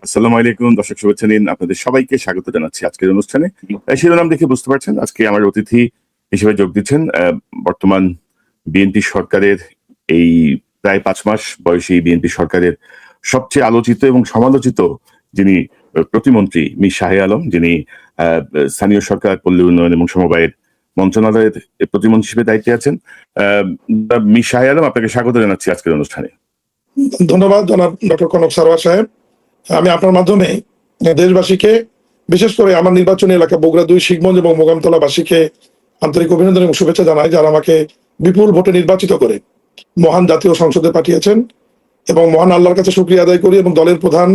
আসসালামু আলাইকুম দর্শক, শুভেচ্ছা নিন। আপনাদের সবাইকে স্বাগত জানাচ্ছি আজকের অনুষ্ঠানে। শিরোনাম দেখে বুঝতে পারছেন আজকে আমার অতিথি হিসেবে যোগ দিচ্ছেন বর্তমান বিএনপি সরকারের এই প্রায় 5 মাস বয়সী বিএনপি সরকারের সবচেয়ে আলোচিত এবং সমালোচিত যিনি প্রতিমন্ত্রী মি শাহে আলম, যিনি স্থানীয় সরকার, পল্লী উন্নয়ন এবং সমবায়ের মন্ত্রণালয়ের প্রতিমন্ত্রী হিসেবে দায়িত্বে আছেন। মি শাহে আলম, আপনাকে স্বাগত জানাচ্ছি আজকের অনুষ্ঠানে। ধন্যবাদ জনাব ডক্টর কনক সারোয়ার সাহেব। আমি আপনার মাধ্যমে দেশবাসীকে, বিশেষ করে আমার নির্বাচনী এলাকা বগুড়া 2 শিখগঞ্জ এবং মোকামতলাবাসীকে আন্তরিক অভিনন্দন এবং শুভেচ্ছা জানাই, যারা আমাকে বিপুল ভোটে নির্বাচিত করে মহান জাতীয় সংসদে পাঠিয়েছেন। এবং মহান আল্লাহর কাছে শুকরিয়া আদায় করি এবং দলের প্রধান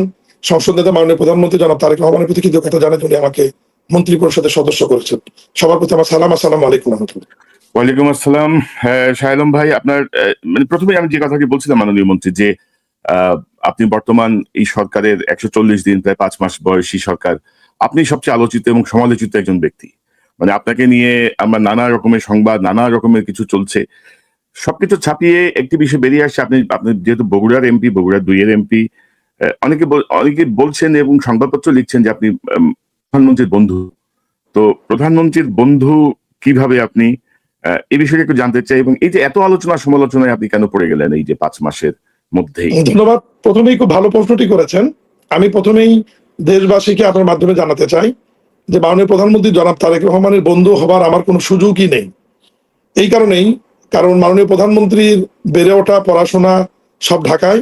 সংসদ নেতা মাননীয় প্রধানমন্ত্রী জনাব তারেক রহমানের প্রতি কৃতজ্ঞতা জানাই, উনি আমাকে মন্ত্রী পরিষদের সদস্য করেছেন। সবার প্রতি আমার সালাম। আসসালামু আলাইকুম রহমতুল্লাহ। ওয়ালাইকুম আসসালাম। হ্যাঁ, শাহে আলম ভাই, আপনার মানে প্রথমে আমি যে কথাটি বলছিলাম মাননীয় মন্ত্রী, যে আপনি বর্তমান এই সরকারের 140 দিন, প্রায় 5 মাস বয়সী সরকার, আপনি সবচেয়ে আলোচিত এবং সমালোচিত একজন ব্যক্তি। মানে আপনাকে নিয়ে আমরা নানা রকমের সংবাদ, নানা রকমের কিছু চলছে, সবকিছু ছাপিয়ে একটি বিষয় বেরিয়ে আসছে। আপনি আপনি যেহেতু বগুড়ার এমপি, বগুড়া 2 এর এমপি, অনেকে বলছেন এবং সংবাদপত্র লিখছেন যে আপনি প্রধানমন্ত্রীর বন্ধু। তো প্রধানমন্ত্রীর বন্ধু কিভাবে আপনি, এই বিষয়ে একটু জানতে চাই। এবং এই যে এত আলোচনা সমালোচনায় আপনি কেন পড়ে গেলেন এই যে 5 মাসের মধ্যেই? ধন্যবাদ। প্রথমেই খুব ভালো প্রশ্নটি করেছেন। আমি প্রথমেই দেশবাসীকে আপনার মাধ্যমে জানাতে চাই যে মাননীয় প্রধানমন্ত্রী জনাব তারেক রহমানের বন্ধু হবার আমার কোনো সুযোগই নেই। এই কারণেই, কারণ মাননীয় প্রধানমন্ত্রীর বেড়ে ওঠা পড়াশোনা সব ঢাকায়,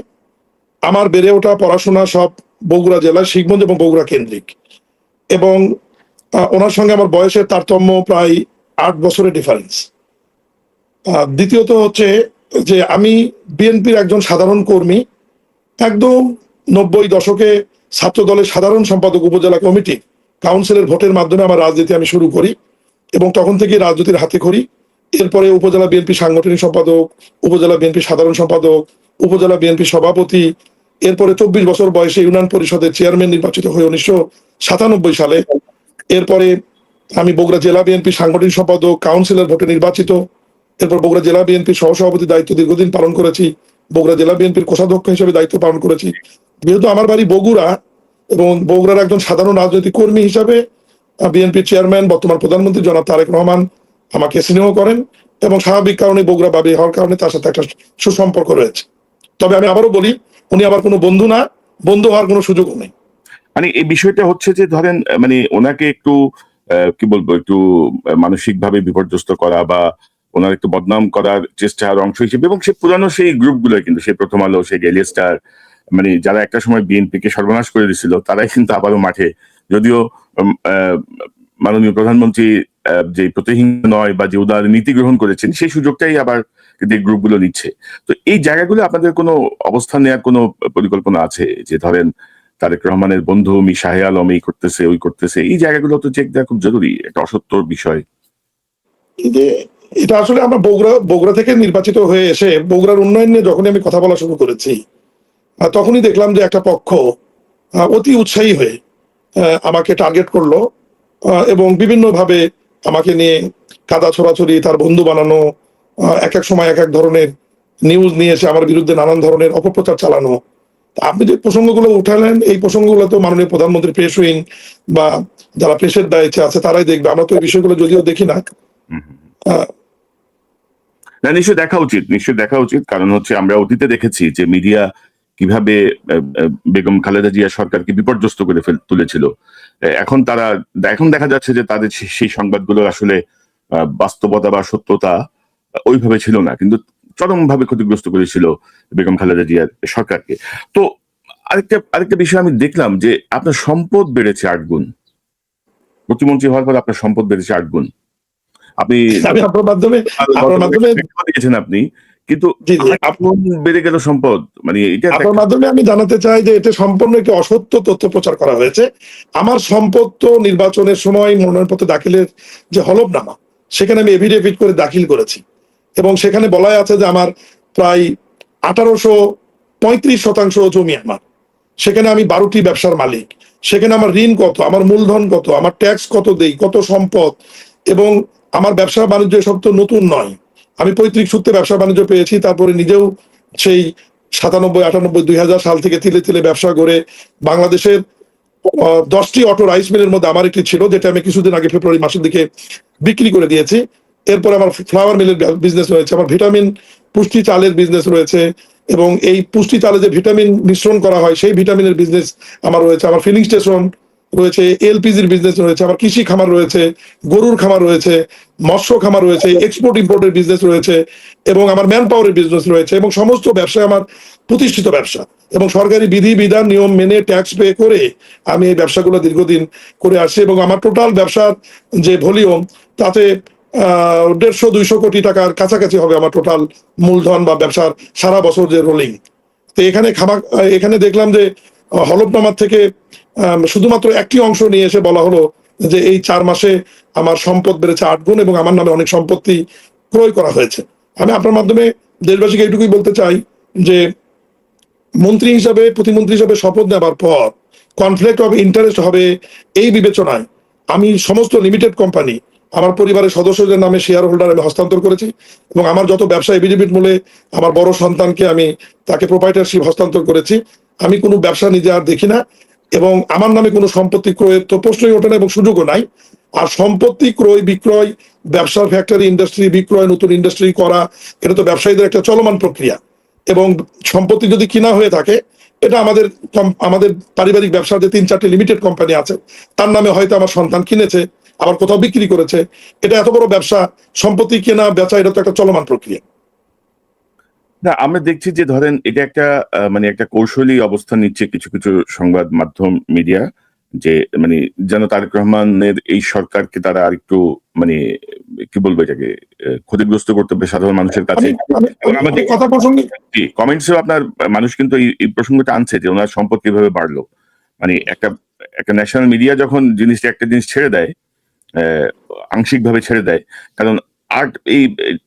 আমার বেড়ে ওঠা পড়াশোনা সব বগুড়া জেলায়, শিখগঞ্জ এবং বগুড়া কেন্দ্রিক। এবং ওনার সঙ্গে আমার বয়সের তারতম্য প্রায় 8 বছরের ডিফারেন্স। দ্বিতীয়ত হচ্ছে যে আমি বিএনপির একজন সাধারণ কর্মী, একদম 90 দশকে ছাত্র দলের সাধারণ সম্পাদক, উপজেলা কমিটি, কাউন্সিলের ভোটের মাধ্যমে আমার রাজনীতি আমি শুরু করি এবং তখন থেকে রাজনীতির হাতে খড়ি। এরপরে উপজেলা বিএনপি সাংগঠনিক সম্পাদক, উপজেলা বিএনপি সাধারণ সম্পাদক, উপজেলা বিএনপি সভাপতি, এরপরে 24 বছর বয়সে ইউনিয়ন পরিষদের চেয়ারম্যান নির্বাচিত হয়ে 1997 সালে। এরপরে আমি বগুড়া জেলা বিএনপি সাংগঠনিক সম্পাদক, কাউন্সিলর ভোটে নির্বাচিত। এরপর বগুড়া জেলা বিএনপির সহসভাপতির দায়িত্ব দীর্ঘদিন পালন করেছি। বগুড়া জেলা বিএনপির কোষাধ্যক্ষ হিসেবে দায়িত্ব পালন করেছি। যেহেতু আমার বাড়ি বগুড়া এবং বগুড়ার একজন সাধারণ রাজনৈতিক কর্মী হিসাবে বিএনপির চেয়ারম্যান বর্তমান প্রধানমন্ত্রী জনাব তারেক রহমান আমাকে স্নেহ করেন এবং স্বাভাবিক কারণে বগুড়া বাবি হওয়ার কারণে তার সাথে একটা সুসম্পর্ক রয়েছে। তবে আমি আবারও বলি, উনি আমার কোনো বন্ধু না, বন্ধু হওয়ার কোনো সুযোগও নেই। মানে এই বিষয়টা হচ্ছে যে ধরেন, মানে ওনাকে একটু কি বলবো, একটু মানসিকভাবে বিপর্যস্ত করা বা ওনার একটু বদনাম করার চেষ্টার অংশ হিসেবে, এবং সে পুরানো সেই গ্রুপগুলো, কিন্তু সেই প্রথম আলো, সেই ডেইলি স্টার, মানে যারা একটা সময় বিএনপিকে সর্বনাশ করে দিয়েছিল, তারাই কিন্তু আবারও মাঠে, যদিও মাননীয় প্রধানমন্ত্রী যে প্রতিহিংস নয় বা যে উদার নীতি গ্রহণ করেছেন, সেই সুযোগটাই আবার কিন্তু এই গ্রুপগুলো নিচ্ছে। তো এই জায়গাগুলো আপনাদের কোনো অবস্থান নেওয়ার কোনো পরিকল্পনা আছে? যে ধরেন তারেক রহমানের বন্ধু মি শাহে আলম এই করতেছে, ওই করতেছে, এই জায়গাগুলো তো চেক দেওয়া খুব জরুরি, একটা অসত্য বিষয়। যে এটা আসলে আমরা বগুড়া থেকে নির্বাচিত হয়ে এসে বগুড়ার উন্নয়ন নিয়ে যখনই আমি কথা বলা শুরু করেছি, তখনই দেখলাম যে একটা পক্ষ অতি উৎসাহী হয়ে আমাকে টার্গেট করলো এবং বিভিন্নভাবে আমাকে নিয়ে কাদা ছোড়াছড়ি, তার বন্ধু বানানো, এক এক সময় এক এক ধরনের নিউজ নিয়ে এসে আমার বিরুদ্ধে নানান ধরনের অপপ্রচার চালানো। আপনি যে প্রসঙ্গগুলো উঠালেন, এই প্রসঙ্গগুলো তো মাননীয় প্রধানমন্ত্রী প্রেস উইং বা যারা প্রেসের দায়িত্বে আছে তারাই দেখবে। আমরা তো এই বিষয়গুলো যদিও দেখি না। না, নিশ্চয়ই দেখা উচিত, নিশ্চয়ই দেখা উচিত। কারণ হচ্ছে আমরা অতীতে দেখেছি যে মিডিয়া কিভাবে বেগম খালেদা জিয়া সরকারকে বিপর্যস্ত করে তুলেছিল। এখন দেখা যাচ্ছে যে তাদের সেই সংবাদগুলো আসলে বাস্তবতা বা সত্যতা ওইভাবে ছিল না, কিন্তু চরমভাবে ক্ষতিগ্রস্ত করেছিল বেগম খালেদা জিয়ার সরকারকে। তো আরেকটা বিষয় আমি দেখলাম যে আপনার সম্পদ বেড়েছে 8 গুণ। প্রতিমন্ত্রী হওয়ার পর আপনার সম্পদ বেড়েছে 8 গুণ। আপনি আপনার মাধ্যমে দিয়েছেন আপনি, কিন্তু বেড়ে গেল সম্পদ, মানে এটা আপনার মাধ্যমে আমি জানাতে চাই যে এটা সম্পূর্ণ একটি অসত্য তথ্য প্রচার করা হয়েছে। আমার সম্পদ তো নির্বাচনের সময় মনোনয়নপত্র দাখিলের যে হলফনামা, সেখানে আমি এফিডেভিট করে দাখিল করেছি এবং সেখানে বলা আছে যে আমার প্রায় 1835% জমি আমার। সেখানে আমি 12টি ব্যবসার মালিক। সেখানে আমার ঋণ কত, আমার মূলধন কত, আমার ট্যাক্স কত দেই, কত সম্পদ, এবং আমার ব্যবসা বাণিজ্য সব তো নতুন নয়। আমি পৈতৃক সূত্রে ব্যবসা বাণিজ্য পেয়েছি, তারপরে নিজেও সেই 97, 98, 2000 সাল থেকে তিলে তিলে ব্যবসা করে বাংলাদেশের 10টি অটো রাইস মিলের মধ্যে আমার একটি ছিল, যেটা আমি কিছুদিন আগে ফেব্রুয়ারি মাসের দিকে বিক্রি করে দিয়েছি। এরপর আমার ফ্লাওয়ার মিলের বিজনেস রয়েছে, আমার ভিটামিন পুষ্টি চালের বিজনেস রয়েছে, এবং এই পুষ্টি চালে যে ভিটামিন মিশ্রণ করা হয় সেই ভিটামিনের বিজনেস আমার রয়েছে, আমার ফিলিং স্টেশন রয়েছে, এলপিজির বিজনেস রয়েছে, আমার কৃষি খামার রয়েছে, গরুর খামার রয়েছে, মৎস্য খামার রয়েছে, এক্সপোর্ট ইম্পোর্টের বিজনেস রয়েছে, এবং আমার ম্যান পাওয়ারের বিজনেস রয়েছে, এবং সমস্ত ব্যবসায় আমার প্রতিষ্ঠিত ব্যবসা, এবং সরকারি বিধি বিধান নিয়ম মেনে ট্যাক্স পে করে আমি এই ব্যবসাগুলো দীর্ঘদিন করে আসছি, এবং আমার টোটাল ব্যবসার যে ভলিউম তাতে 150-200 কোটি টাকার কাছাকাছি হবে আমার টোটাল মূলধন বা ব্যবসার সারা বছর যে রোলিং। তো এখানে দেখলাম যে হলফনামার থেকে শুধুমাত্র একটি অংশ নিয়ে এসে বলা হলো যে এই 4 মাসে আমার সম্পদ বেড়েছে 8 গুণ এবং আমার নামে অনেক সম্পত্তি ক্রয় করা হয়েছে। আমি আপনার মাধ্যমে দেশবাসীকে এইটুকুই বলতে চাই যে মন্ত্রী হিসাবে, প্রতিমন্ত্রী হিসাবে শপথ নেবার পর কনফ্লিক্ট অফ ইন্টারেস্ট হবে এই বিবেচনায় আমি সমস্ত লিমিটেড কোম্পানি আমার পরিবারের সদস্যদের নামে শেয়ার হোল্ডার আমি হস্তান্তর করেছি, এবং আমার যত ব্যবসা এফিডেভিট মূলে আমার বড় সন্তানকে আমি তাকে প্রোপাইটারশিপ হস্তান্তর করেছি। আমি কোনো ব্যবসা নিজে আর দেখি না, এবং আমার নামে কোনো সম্পত্তি ক্রয়ের তো প্রশ্নই ওঠে না এবং সুযোগও নাই। আর সম্পত্তি ক্রয় বিক্রয়, ব্যবসার ফ্যাক্টরি ইন্ডাস্ট্রি বিক্রয়, নতুন ইন্ডাস্ট্রি করা, এটা তো ব্যবসায়ীদের একটা চলমান প্রক্রিয়া, এবং সম্পত্তি যদি কিনা হয়ে থাকে এটা আমাদের পারিবারিক ব্যবসার যে 3-4টি লিমিটেড কোম্পানি আছে তার নামে হয়তো আমার সন্তান কিনেছে, আবার কোথাও বিক্রি করেছে। এটা এত বড় ব্যবসা, সম্পত্তি কেনা বেচা, এটা তো একটা চলমান প্রক্রিয়া। না, আমরা দেখছি যে ধরেন এটা একটা মানে একটা কৌশলী অবস্থান নিচ্ছে কিছু কিছু সংবাদ মাধ্যম মিডিয়া, যে মানে যেন তারেক রহমানের এই সরকারকে তারা আরেকটু মানে কি বলবো এটাকে ক্ষতিগ্রস্ত করতে হবে সাধারণ মানুষের কাছে। এবং আমাদের কথা প্রসঙ্গে কমেন্টসেও আপনার মানুষ কিন্তু এই প্রসঙ্গটা আনছে যে ওনার সম্পদ কিভাবে বাড়লো। মানে একটা ন্যাশনাল মিডিয়া যখন একটা জিনিস ছেড়ে দেয়, আংশিকভাবে ছেড়ে দেয়, কারণ এই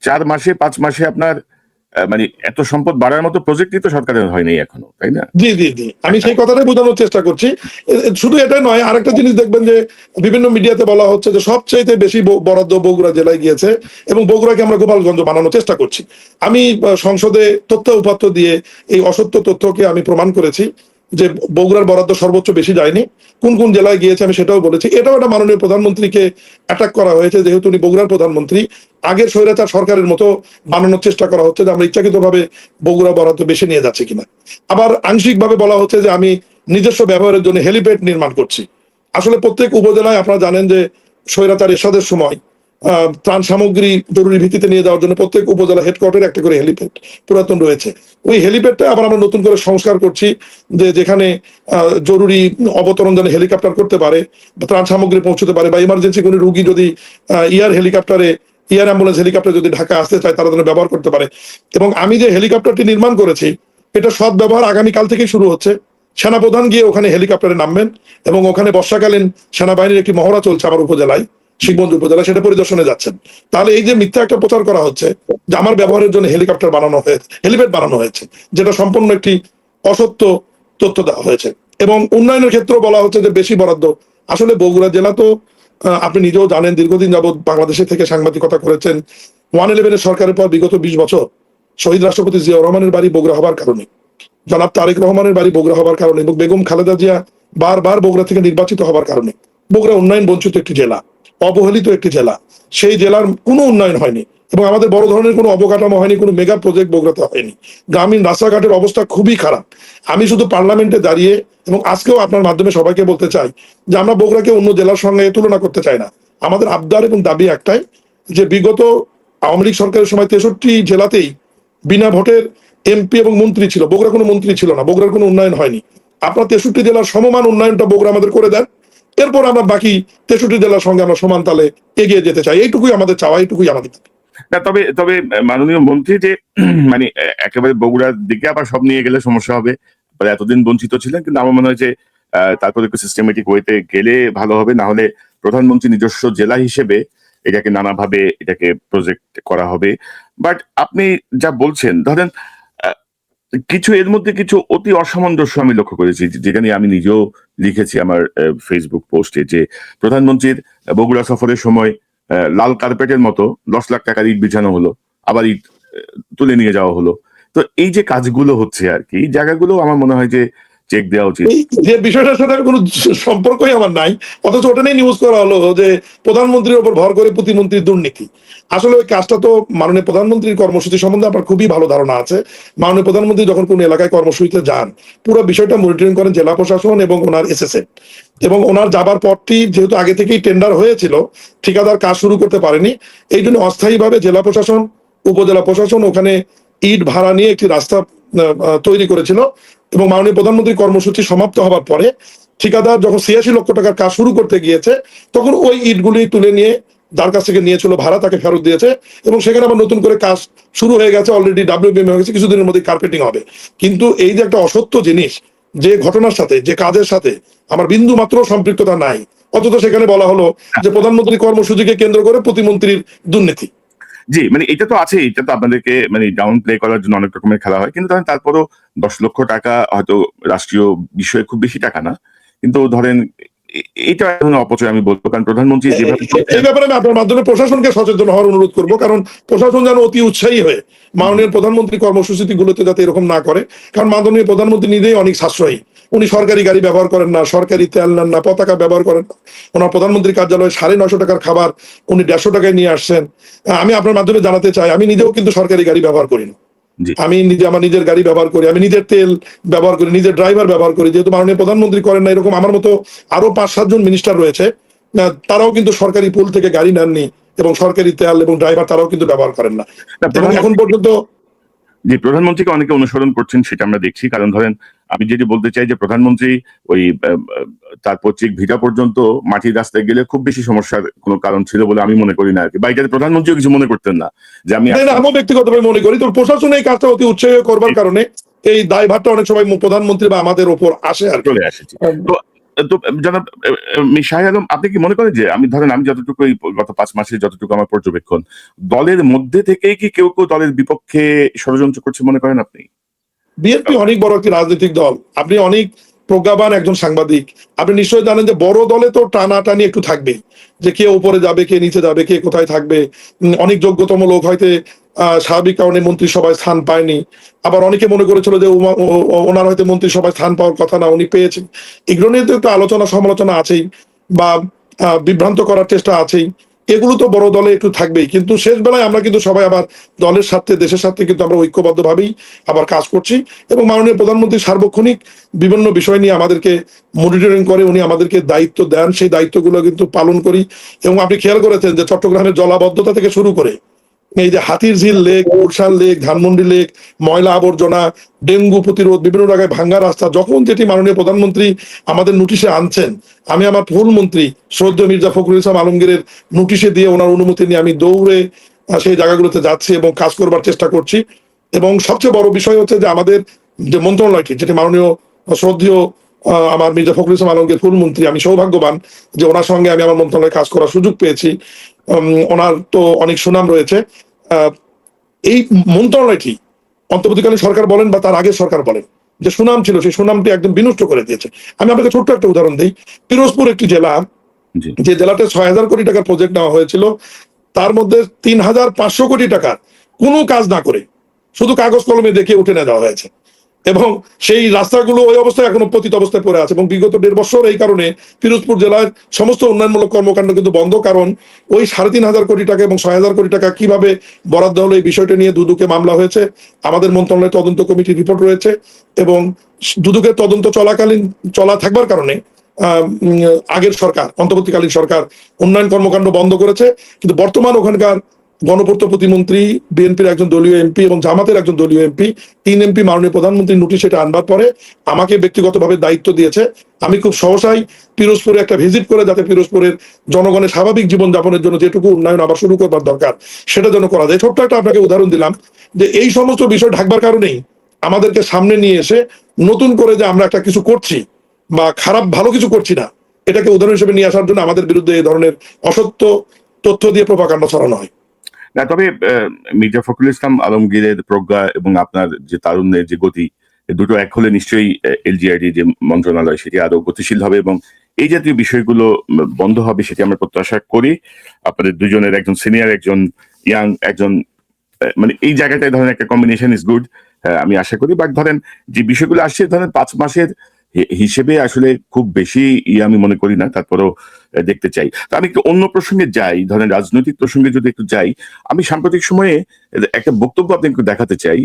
4 মাসে 5 মাসে আপনার মানে এত সম্পদ বাড়ার মতো প্রজেক্টই তো সরকারের হয়নি এখনো, তাই না? জি জি জি, আমি সেই কথাটাই বোঝানোর চেষ্টা করছি। শুধু এটা নয়, আরেকটা জিনিস দেখবেন যে বিভিন্ন মিডিয়াতে বলা হচ্ছে যে সবচাইতে বেশি বরাদ্দ বগুড়া জেলায় গিয়েছে, এবং বগুড়াকে আমরা গোপালগঞ্জ বানানোর চেষ্টা করছি। আমি সংসদে তথ্য উপাত্ত দিয়ে এই অসত্য তথ্যকে আমি প্রমাণ করেছি যে বগুড়ার বরাদ্দ সর্বোচ্চ বেশি যায়নি। কোন কোন জেলায় গিয়েছে আমি সেটাও বলেছি। এটাও একটা মাননীয় প্রধানমন্ত্রীকে অ্যাটাক করা হয়েছে, যেহেতু উনি বগুড়ার প্রধানমন্ত্রী। আগের স্বৈরাচার সরকারের মতো বানানোর চেষ্টা করা হচ্ছে যে আমরা ইচ্ছাকৃতভাবে বগুড়া বরাদ্দ বেশি নিয়ে যাচ্ছি কিনা। আবার আংশিকভাবে বলা হচ্ছে যে আমি নিজস্ব ব্যবহারের জন্য হেলিপ্যাড নির্মাণ করছি। আসলে প্রত্যেক উপজেলায় আপনারা জানেন যে স্বৈরাচার এরশাদের সময় ত্রাণ সামগ্রী জরুরি ভিত্তিতে নিয়ে যাওয়ার জন্য প্রত্যেক উপজেলা হেডকোয়ার্টারে একটা করে হেলিপ্যাড পুরাতন রয়েছে। ওই হেলিপ্যাডটা আবার আমরা নতুন করে সংস্কার করছি, যে যেখানে জরুরি অবতরণ যেন হেলিকপ্টার করতে পারে, ত্রাণ সামগ্রী পৌঁছতে পারে, বা ইমার্জেন্সি কোনো রুগী যদি এয়ার অ্যাম্বুলেন্স হেলিকপ্টার যদি ঢাকা আসতে চায় তারা যেন ব্যবহার করতে পারে। এবং আমি যে হেলিকপ্টারটি নির্মাণ করেছি এটা সৎ ব্যবহার আগামীকাল থেকেই শুরু হচ্ছে। সেনাপ্রধান গিয়ে ওখানে হেলিকপ্টারে নামবেন, এবং ওখানে বর্ষাকালীন সেনাবাহিনীর একটি মহড়া চলছে আমার উপজেলায়, শিবগঞ্জ উপজেলা, সেটা পরিদর্শনে যাচ্ছেন। তাহলে এই যে মিথ্যা একটা প্রচার করা হচ্ছে যে আমার ব্যবহারের জন্য হেলিপ্যাড বানানো হয়েছে, যেটা সম্পূর্ণ একটি অসত্য তথ্য দেওয়া হয়েছে। এবং উন্নয়নের ক্ষেত্রে বলা হচ্ছে যে বেশি বরাদ্দ। আসলে বগুড়া জেলা তো আপনি নিজেও জানেন, দীর্ঘদিন যাবৎ বাংলাদেশে থেকে সাংবাদিকতা করেছেন। 111 সরকারের পর বিগত 20 বছর শহীদ রাষ্ট্রপতি জিয়াউর রহমানের বাড়ি বগুড়া হবার কারণে, জনাব তারেক রহমানের বাড়ি বগুড়া হবার কারণে, এবং বেগম খালেদা জিয়া বারবার বগুড়া থেকে নির্বাচিত হবার কারণে বগুড়া উন্নয়ন বঞ্চিত একটি জেলা, অবহেলিত একটি জেলা। সেই জেলার কোনো উন্নয়ন হয়নি, এবং আমাদের বড় ধরনের কোনো অবকাঠামো হয়নি, কোনো মেগা প্রজেক্ট বগুড়াতে হয়নি। গ্রামীণ রাস্তাঘাটের অবস্থা খুবই খারাপ। আমি শুধু পার্লামেন্টে দাঁড়িয়ে এবং আজকেও আপনার মাধ্যমে সবাইকে বলতে চাই যে আমরা বগুড়াকে অন্য জেলার সঙ্গে তুলনা করতে চাই না। আমাদের আবদার এবং দাবি একটাই, যে বিগত আওয়ামী লীগ সরকারের সময় 63 জেলাতেই বিনা ভোটের এমপি এবং মন্ত্রী ছিল, বগুড়া কোনো মন্ত্রী ছিল না, বগুড়ার কোনো উন্নয়ন হয়নি। আপনার 63 জেলার সমমান উন্নয়নটা বগুড়া আমাদের করে দেন, এরপর আমরা বাকি 63 জেলার সঙ্গে আমরা সমান তালে এগিয়ে যেতে চাই। এইটুকুই আমাদের চাওয়া, এইটুকুই আমাদের। না, তবে মাননীয় মন্ত্রী যে মানে একেবারে বগুড়ার দিকে আবার সব নিয়ে গেলে সমস্যা হবে। এতদিন বঞ্চিত ছিলেন, কিন্তু আমার মনে হয় যে তারপরে একটু সিস্টেমেটিক ওয়েতে গেলে ভালো হবে। না হলে প্রধানমন্ত্রী নিজস্ব জেলা হিসেবে এটাকে নানাভাবে এটাকে প্রজেক্ট করা হবে। বাট আপনি যা বলছেন, ধরেন কিছু এর মধ্যে কিছু অতি অসামঞ্জস্য আমি লক্ষ্য করেছি, যেটা নিয়ে আমি নিজেও লিখেছি আমার ফেসবুক পোস্টে, যে প্রধানমন্ত্রীর বগুড়া সফরের সময় লাল কার্পেটের মতো 10 লাখ টাকার ইট বিছানো হলো, আবার ইট তুলে নিয়ে যাওয়া হলো। তো এই যে কাজগুলো হচ্ছে আর কি, এই জায়গাগুলো আমার মনে হয় যে চেক দেওয়া উচিত। এই যে বিষয়টার সাথে কোনো সম্পর্কই আমার নাই, অথচ ওটা নিয়ে নিউজ করা হলো যে প্রধানমন্ত্রীর উপর ভর করে প্রতিমন্ত্রীর দুর্নীতি। আসলে ওই কাজটা তো মাননীয় প্রধানমন্ত্রীর কর্মসূচি সম্বন্ধে আপনার খুবই ভালো ধারণা আছে। মাননীয় প্রধানমন্ত্রী যখন কোন এলাকায় কর্মসূচিতে যান, পুরো বিষয়টা মনিটরিং করেন জেলা প্রশাসন এবং ওনার এসএসএফ। এবং ওনার যাবার পরটি যেহেতু আগে থেকেই টেন্ডার হয়েছিল, ঠিকাদার কাজ শুরু করতে পারেনি, এই জন্য অস্থায়ীভাবে জেলা প্রশাসন, উপজেলা প্রশাসন ওখানে ইট ভাড়া নিয়ে একটি রাস্তা তৈরি করেছিল। এবং মাননীয় প্রধানমন্ত্রীর কর্মসূচি সমাপ্ত হবার পরে ঠিকাদার যখন ৮৬ লক্ষ টাকার কাজ শুরু করতে গিয়েছে, তখন ওই ইটগুলি তুলে নিয়ে যার কাছ থেকে নিয়েছিল ভাড়া তাকে ফেরত দিয়েছে। এবং সেখানে আবার নতুন করে কাজ শুরু হয়ে গেছে, অলরেডি ডাব্লিউবিএম হয়ে গেছে, কিছুদিনের মধ্যে কার্পেটিং হবে। কিন্তু এই যে একটা অসত্য জিনিস, যে ঘটনার সাথে, যে কাজের সাথে আমার বিন্দু মাত্র সম্পৃক্ততা নাই, অথচ সেখানে বলা হলো যে প্রধানমন্ত্রী কর্মসূচিকে কেন্দ্র করে প্রতিমন্ত্রীর দুর্নীতি। জি, মানে এটা তো আছে, এটা তো আপনাদেরকে মানে ডাউন প্লে করার জন্য অনেক রকমের খেলা হয়, কিন্তু ধরেন তারপরও ১০ লক্ষ টাকা হয়তো রাষ্ট্রীয় বিষয়ে খুব বেশি টাকা না, কিন্তু ধরেন এটা এখন অপচয় আমি বলবো, কারণ প্রধানমন্ত্রী যেভাবে এই ব্যাপারে আমি আপনার মাধ্যমে প্রশাসনকে সচেতন হওয়ার অনুরোধ করব, কারণ প্রশাসন যেন অতি উৎসাহী হয়ে মাননীয় প্রধানমন্ত্রী কর্মসূচি গুলোতে যাতে এরকম না করে। কারণ মাননীয় প্রধানমন্ত্রী নিজেই অনেক সাশ্রয়ী, উনি সরকারি গাড়ি ব্যবহার করেন না, সরকারি তেল নেন না, পতাকা ব্যবহার করেন না। ওনার প্রধানমন্ত্রী কার্যালয়ে ৯৫০ টাকার খাবার উনি ১৫০ টাকায় নিয়ে আসছেন। আমি আপনার মাধ্যমে জানাতে চাই, আমি নিজেও কিন্তু সরকারি গাড়ি ব্যবহার করি না। জি আমি নিজে আমার নিজের গাড়ি ব্যবহার করি, আমি নিজের তেল ব্যবহার করি, নিজের ড্রাইভার ব্যবহার করি। যেহেতু মাননীয় প্রধানমন্ত্রী করেন না, এরকম আমার মতো আরো ৫-৭ জন মিনিস্টার রয়েছে, তারাও কিন্তু সরকারি পুল থেকে গাড়ি নেননি এবং সরকারি তেল এবং ড্রাইভার তারাও কিন্তু ব্যবহার করেন না। এবং এখন পর্যন্ত যে প্রধানমন্ত্রীকে অনেকে অনুসরণ করছেন সেটা আমরা দেখছি, কারণ ধরেন আমি যেটি বলতে চাই যে প্রধানমন্ত্রী ওই তার পৈতৃক ভিটা পর্যন্ত মাটির রাস্তায় গেলে খুব বেশি সমস্যার কোনো কারণ ছিল বলে আমি মনে করি না আর কি, বা এটাতে প্রধানমন্ত্রীও কিছু মনে করতেন না যে আমি আমিও ব্যক্তিগতভাবে মনে করি, তো প্রশাসন এই কাজটা অতি উৎসাহ করবার কারণে এই দায়ভারটা অনেক সময় প্রধানমন্ত্রী বা আমাদের ওপর আসে আর চলে আসেছি। তো তো জনাব শাহ আলম, আপনি কি মনে করেন যে আমি ধরেন আমি যতটুকু এই গত ৫ মাসে যতটুকু আমার পর্যবেক্ষণ, দলের মধ্যে থেকেই কি কেউ কেউ দলের বিপক্ষে ষড়যন্ত্র করছে মনে করেন আপনি? বিএনপি অনেক বড় একটি রাজনৈতিক দল, আপনি অনেক প্রজ্ঞাবান একজন সাংবাদিক, আপনি নিশ্চয়ই জানেন যে বড় দলে তো টানাটানি একটু থাকবেই, যে কে উপরে যাবে, কে নিচে যাবে, কে কোথায় থাকবে। অনেক যোগ্যতম লোক হয়তো স্বাভাবিক কারণে মন্ত্রিসভায় স্থান পায়নি, আবার অনেকে মনে করেছিল যে ওনার হয়তো মন্ত্রিসভায় স্থান পাওয়ার কথা না, উনি পেয়েছেন। এগুলো নিয়ে তো একটু আলোচনা সমালোচনা আছেই, বা বিভ্রান্ত করার চেষ্টা আছেই। এগুলো তো বড় দলে একটু থাকবেই, কিন্তু শেষ বেলায় আমরা কিন্তু সবাই আবার দলের স্বার্থে, দেশের স্বার্থে কিন্তু আমরা ঐক্যবদ্ধ ভাবেই আবার কাজ করছি। এবং মাননীয় প্রধানমন্ত্রী সার্বক্ষণিক বিভিন্ন বিষয় নিয়ে আমাদেরকে মনিটরিং করে, উনি আমাদেরকে দায়িত্ব দেন, সেই দায়িত্বগুলো কিন্তু পালন করি। এবং আপনি খেয়াল করেছেন যে চট্টগ্রামের জলাবদ্ধতা থেকে শুরু করে এই যে হাতির ঝিল lake, Gulshan lake, Dhanmondi lake, ময়লা আবর্জনা, ডেঙ্গু প্রতিরোধ, বিভিন্ন জায়গায় ভাঙ্গা রাস্তা, যখন যেটি মাননীয় প্রধানমন্ত্রী আমাদের নোটিশে আনছেন, আমি আমার ফুল মন্ত্রী শ্রদ্ধেয় মির্জা ফখরুল ইসলাম আলমগীরের নোটিশে দিয়ে ওনার অনুমতি নিয়ে আমি দৌড়ে সেই জায়গাগুলোতে যাচ্ছি এবং কাজ করবার চেষ্টা করছি। এবং সবচেয়ে বড় বিষয় হচ্ছে যে আমাদের যে মন্ত্রণালয়টি, যেটি মাননীয় শ্রদ্ধেয় আমার মির্জা ফখরুল ইসলাম আলমগীর ফুল মন্ত্রী, আমি সৌভাগ্যবান যে ওনার সঙ্গে আমি আমার মন্ত্রণালয়ে কাজ করার সুযোগ পেয়েছি। ওনার তো অনেক সুনাম রয়েছে। এই মন্ত্রণালয়টি অন্তর্বর্তীকালীন সরকার বলেন বা তার আগের সরকার বলেন, যে সুনাম ছিল সেই সুনামটি একদম বিনষ্ট করে দিয়েছে। আমি আপনাকে ছোট্ট একটা উদাহরণ দিই। পিরোজপুর একটি জেলা, যে জেলাতে ৬,০০০ কোটি টাকার প্রজেক্ট নেওয়া হয়েছিল, তার মধ্যে ৩,৫০০ কোটি টাকা কোনো কাজ না করে শুধু কাগজ কলমে দেখে উঠে নেওয়া হয়েছে। এবং সেই রাস্তাগুলো ওই অবস্থায় এখনো পতিত অবস্থায় পড়ে আছে। এবং বিগত ১.৫ বছর এই কারণে পিরোজপুর জেলার সমস্ত উন্নয়নমূলক কর্মকাণ্ড কিন্তু বন্ধ। কারণ ওই ৩,৫০০ কোটি টাকা এবং ৬,০০০ কোটি টাকা কিভাবে বরাদ্দ হলো, এই বিষয়টা নিয়ে দুদকে মামলা হয়েছে। আমাদের মন্ত্রণালয়ের তদন্ত কমিটির রিপোর্ট রয়েছে এবং দুদকের তদন্ত চলা থাকবার কারণে আগের সরকার, অন্তর্বর্তীকালীন সরকার উন্নয়ন কর্মকাণ্ড বন্ধ করেছে। কিন্তু বর্তমান ওখানকার গণপূর্ত প্রতিমন্ত্রী, বিএনপির একজন দলীয় এমপি এবং জামাতের একজন দলীয় এমপি, ৩ এমপি মাননীয় প্রধানমন্ত্রীর নোটিশ এটা আনবার পরে আমাকে ব্যক্তিগতভাবে দায়িত্ব দিয়েছে। আমি খুব সহসাই পিরোজপুরে একটা ভিজিট করে, যাতে পিরোজপুরের জনগণের স্বাভাবিক জীবনযাপনের জন্য যেটুকু উন্নয়ন আবার শুরু করবার দরকার সেটা যেন করা যায়। ছোট্ট একটা আপনাকে উদাহরণ দিলাম যে এই সমস্ত বিষয় ঢাকবার কারণেই আমাদেরকে সামনে নিয়ে এসে নতুন করে যে আমরা একটা কিছু করছি বা খারাপ ভালো কিছু করছি না, এটাকে উদাহরণ হিসেবে নিয়ে আসার জন্য আমাদের বিরুদ্ধে এই ধরনের অসত্য তথ্য দিয়ে প্রোপাগান্ডা ছড়ানো হয়। না, তবে মির্জা ফখরুল ইসলাম আলমগীরের প্রজ্ঞা এবং আপনার যে তারুণ্যের যে গতি, দুটো এক হলে নিশ্চয়ই এলজিআইডি যে মন্ত্রণালয় সেটি আরো গতিশীল হবে এবং এই জাতীয় বিষয়গুলো বন্ধ হবে, সেটি আমরা প্রত্যাশা করি। আপনাদের দুজনের, একজন সিনিয়র, একজন ইয়াং, একজন মানে এই জায়গাটায় ধরেন একটা কম্বিনেশন ইজ গুড। আমি আশা করি। বাট ধরেন যে বিষয়গুলো আসছে, ধরেন 5 মাসের হিসেবে আসলে খুব বেশি আমি মনে করি না, তারপরেও দেখতে চাই। তো আমি একটু অন্য প্রসঙ্গে যাই, ধরেন রাজনৈতিক প্রসঙ্গে যদি একটু যাই, আমি সাম্প্রতিক সময়ে একটা বক্তব্য আপনাকে দেখাতে চাই,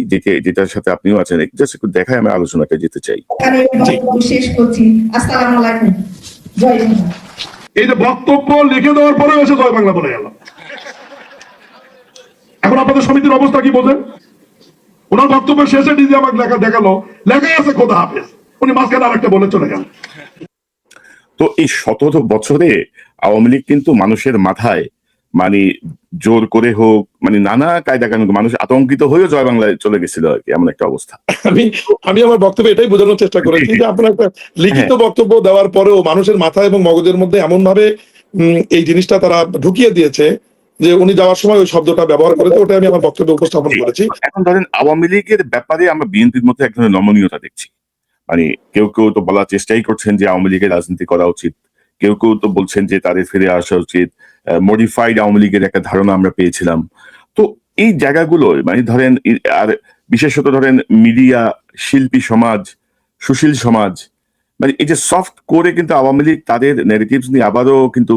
যেটার সাথে আপনিও আছেন, জাস্ট একটু দেখায় আমি আলোচনাটা যেতে চাই। শেষ করছি। আসসালামু আলাইকুম, জয় বাংলা। এই যে বক্তব্য লিখে দেওয়ার পরে এসে জয় বাংলা বলে গেল। এখন আপনাদের সমিতির অবস্থা কি বোঝেন? ওনার বক্তব্য শেষে ডিজি আমাকে দেখালো লেখা আছে খোদা হাফেজ, উনি মাঝখানে আরেকটা বলে চলে গেল। তো এই 17 বছরে আওয়ামী লীগ কিন্তু মানুষের মাথায় মানে জোর করে হোক, মানে নানা কায়দা কানুন, মানুষ আতঙ্কিত হয়েও জয় বাংলায় চলে গেছিল আর কি, এমন একটা অবস্থা। আমি আমার বক্তব্যে এটাই বোঝানোর চেষ্টা করেছি যে আপনার একটা লিখিত বক্তব্য দেওয়ার পরেও মানুষের মাথা এবং মগজের মধ্যে এমন ভাবে এই জিনিসটা তারা ঢুকিয়ে দিয়েছে যে উনি যাওয়ার সময় ওই শব্দটা ব্যবহার করেছে, ওটা আমি আমার বক্তব্যে উপস্থাপন করেছি। এখন ধরেন আওয়ামী লীগের ব্যাপারে আমরা বিএনপির মধ্যে এক ধরনের নমনীয়তা দেখছি। মানে কেউ কেউ তো বলার চেষ্টাই করছেন যে আওয়ামী লীগের রাজনীতি করা উচিত, কেউ কেউ তো বলছেন যে তাদের ফিরে আসা উচিত, মডিফাইড আওয়ামী লীগের একটা ধারণা আমরা পেয়েছিলাম। তো এই জায়গাগুলো মানে ধরেন আর বিশেষত ধরেন মিডিয়া, শিল্পী সমাজ, সুশীল সমাজ, মানে এই যে সফট করে কিন্তু আওয়ামী লীগ তাদের ন্যারেটিভস নিয়ে আবারও কিন্তু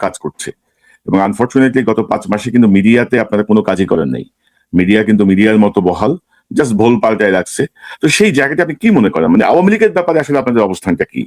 কাজ করছে। এবং আনফর্চুনেটলি গত 5 মাসে কিন্তু মিডিয়াতে আপনারা কোনো কাজই করেন নাই। মিডিয়া কিন্তু মিডিয়ার মতো বহাল, জাস্ট ভোল পাল্টায় রাখছে। তো সেই জায়গাটা আপনি কি মনে করেন, মানে আওয়ামী লীগের ব্যাপারে আসলে আপনাদের অবস্থানটা কি?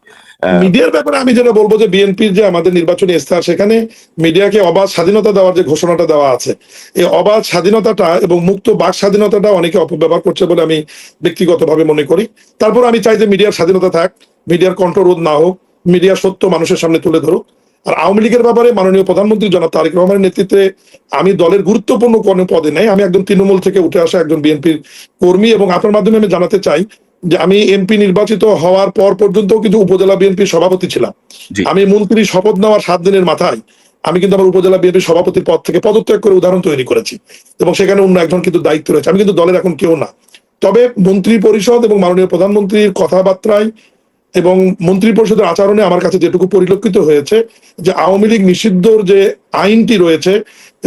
মিডিয়ার ব্যাপারে আমি যেটা বলবো যে বিএনপির যে আমাদের নির্বাচনী ইস্তাহার, সেখানে মিডিয়াকে অবাধ স্বাধীনতা দেওয়ার যে ঘোষণাটা দেওয়া আছে, এই অবাধ স্বাধীনতাটা এবং মুক্ত বাক স্বাধীনতাটা অনেকে অপব্যবহার করছে বলে আমি ব্যক্তিগতভাবে মনে করি। তারপর আমি চাই যে মিডিয়ার স্বাধীনতা থাক, মিডিয়ার কণ্ঠরোধ না হোক, মিডিয়া সত্য মানুষের সামনে তুলে ধরুক। আর আওয়ামী লীগের ব্যাপারে মাননীয় প্রধানমন্ত্রী জনাব তারেক রহমানের নেতৃত্বে আমি দলের গুরুত্বপূর্ণ কোনো পদে নাই, আমি একদম তৃণমূল থেকে উঠে আসা একজন বিএনপির কর্মী। এবং আপনার মাধ্যমে আমি জানাতে চাই যে আমি এমপি নির্বাচিত হওয়ার পর পর্যন্ত কিন্তু উপজেলা বিএনপির সভাপতি ছিলাম। আমি মন্ত্রী শপথ নেওয়ার 7 দিনের মাথায় আমি কিন্তু আমার উপজেলা বিএনপির সভাপতির পদ থেকে পদত্যাগ করে উদাহরণ তৈরি করেছি, এবং সেখানে অন্য একজন কিন্তু দায়িত্ব রয়েছে। আমি কিন্তু দলের এখন কেউ না। তবে মন্ত্রী পরিষদ এবং মাননীয় প্রধানমন্ত্রীর কথাবার্তায় এবং মন্ত্রী পরিষদের আচরণে আমার কাছে যেটুকু পরিলক্ষিত হয়েছে যে আওয়ামী লীগ নিষিদ্ধর যে আইনটি রয়েছে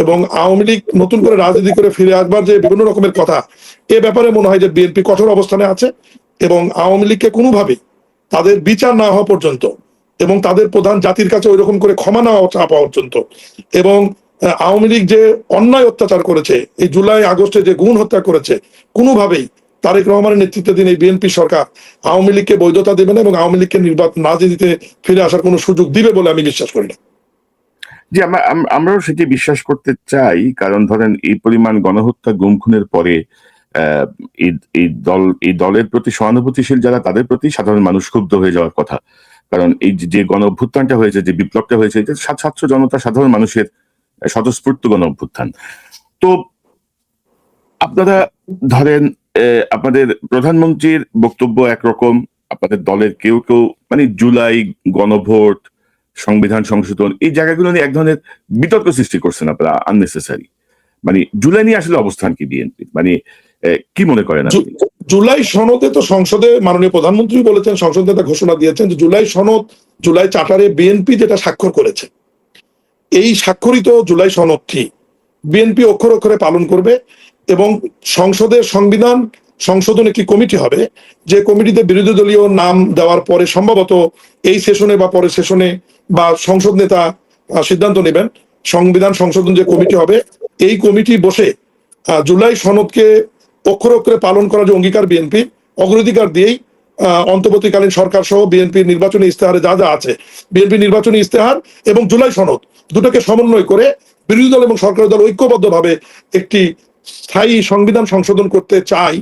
এবং আওয়ামী লীগ নতুন করে রাজনীতি করে ফিরে আসবার যে বিভিন্ন রকমের কথা, এ ব্যাপারে মনে হয় যে বিএনপি কঠোর অবস্থানে আছে এবং আওয়ামী লীগকে কোনোভাবেই তাদের বিচার না হওয়া পর্যন্ত এবং তাদের প্রধান জাতির কাছে ওই রকম করে ক্ষমা না পাওয়া পর্যন্ত, এবং আওয়ামী লীগ যে অন্যায় অত্যাচার করেছে, এই জুলাই আগস্টে যে গুণ হত্যা করেছে, কোনোভাবেই তারেক রহমানের নেতৃত্বাধীন এই বিএনপি সরকার আওয়ামী লীগকে বৈধতা দেবে না এবং আওয়ামী লীগকে নির্বাচন না দিতে ফিরে আসার কোনো সুযোগ দিবে বলে আমি বিশ্বাস করি না। যে আমরাও সেটি বিশ্বাস করতে চাই, কারণ ধরেন এই পরিমাণ গণহত্যা, গুম খুনের পরে এই দলের প্রতি সহানুভূতিশীল যারা, তাদের প্রতি সাধারণ মানুষ ক্ষুব্ধ হয়ে যাওয়ার কথা। কারণ এই যে গণ অভ্যুত্থানটা হয়েছে, যে বিপ্লবটা হয়েছে, এটা ছাত্র জনতা, সাধারণ মানুষের স্বতঃস্ফূর্ত গণ অভ্যুত্থান। তো আপনারা ধরেন আপনাদের প্রধানমন্ত্রীর বক্তব্য একরকম, আপনাদের দলের কেউ কেউ মানে জুলাই গণভোট, সংবিধান সংশোধন, এই জায়গাগুলো নিয়ে এক ধরনের বিতর্ক সৃষ্টি করছেন আপনারা আননেসেসারি। মানে জুলাই নিয়ে আসলে অবস্থান কি বিএনপি, মানে কি মনে করেন আপনি? জুলাই সনদে তো সংসদে মাননীয় প্রধানমন্ত্রী বলেছেন, সংসদে একটা ঘোষণা দিয়েছেন যে জুলাই সনদ, জুলাই চার্টারে বিএনপি যেটা স্বাক্ষর করেছে, এই স্বাক্ষরিত জুলাই সনদটি বিএনপি অক্ষরে অক্ষরে পালন করবে এবং সংসদের সংবিধান সংশোধন একটি কমিটি হবে, যে কমিটিতে বিরোধী দলীয় নাম দেওয়ার পরে সম্ভবত এই সেশনে বা পরের সেশনে বা সংসদ নেতা সিদ্ধান্ত নেবেন। সংবিধান সংশোধন যে কমিটি হবে, এই কমিটি বসে জুলাই সনদকে অক্ষরে অক্ষরে পালন করার যে অঙ্গীকার বিএনপি, অগ্রাধিকার দিয়েই অন্তর্বর্তীকালীন সরকার সহ বিএনপির নির্বাচনী ইস্তেহারে যা যা আছে, বিএনপি নির্বাচনী ইস্তেহার এবং জুলাই সনদ দুটোকে সমন্বয় করে বিরোধী দল এবং সরকারি দল ঐক্যবদ্ধভাবে একটি স্থায়ী সংবিধান সংশোধন করতে চাই,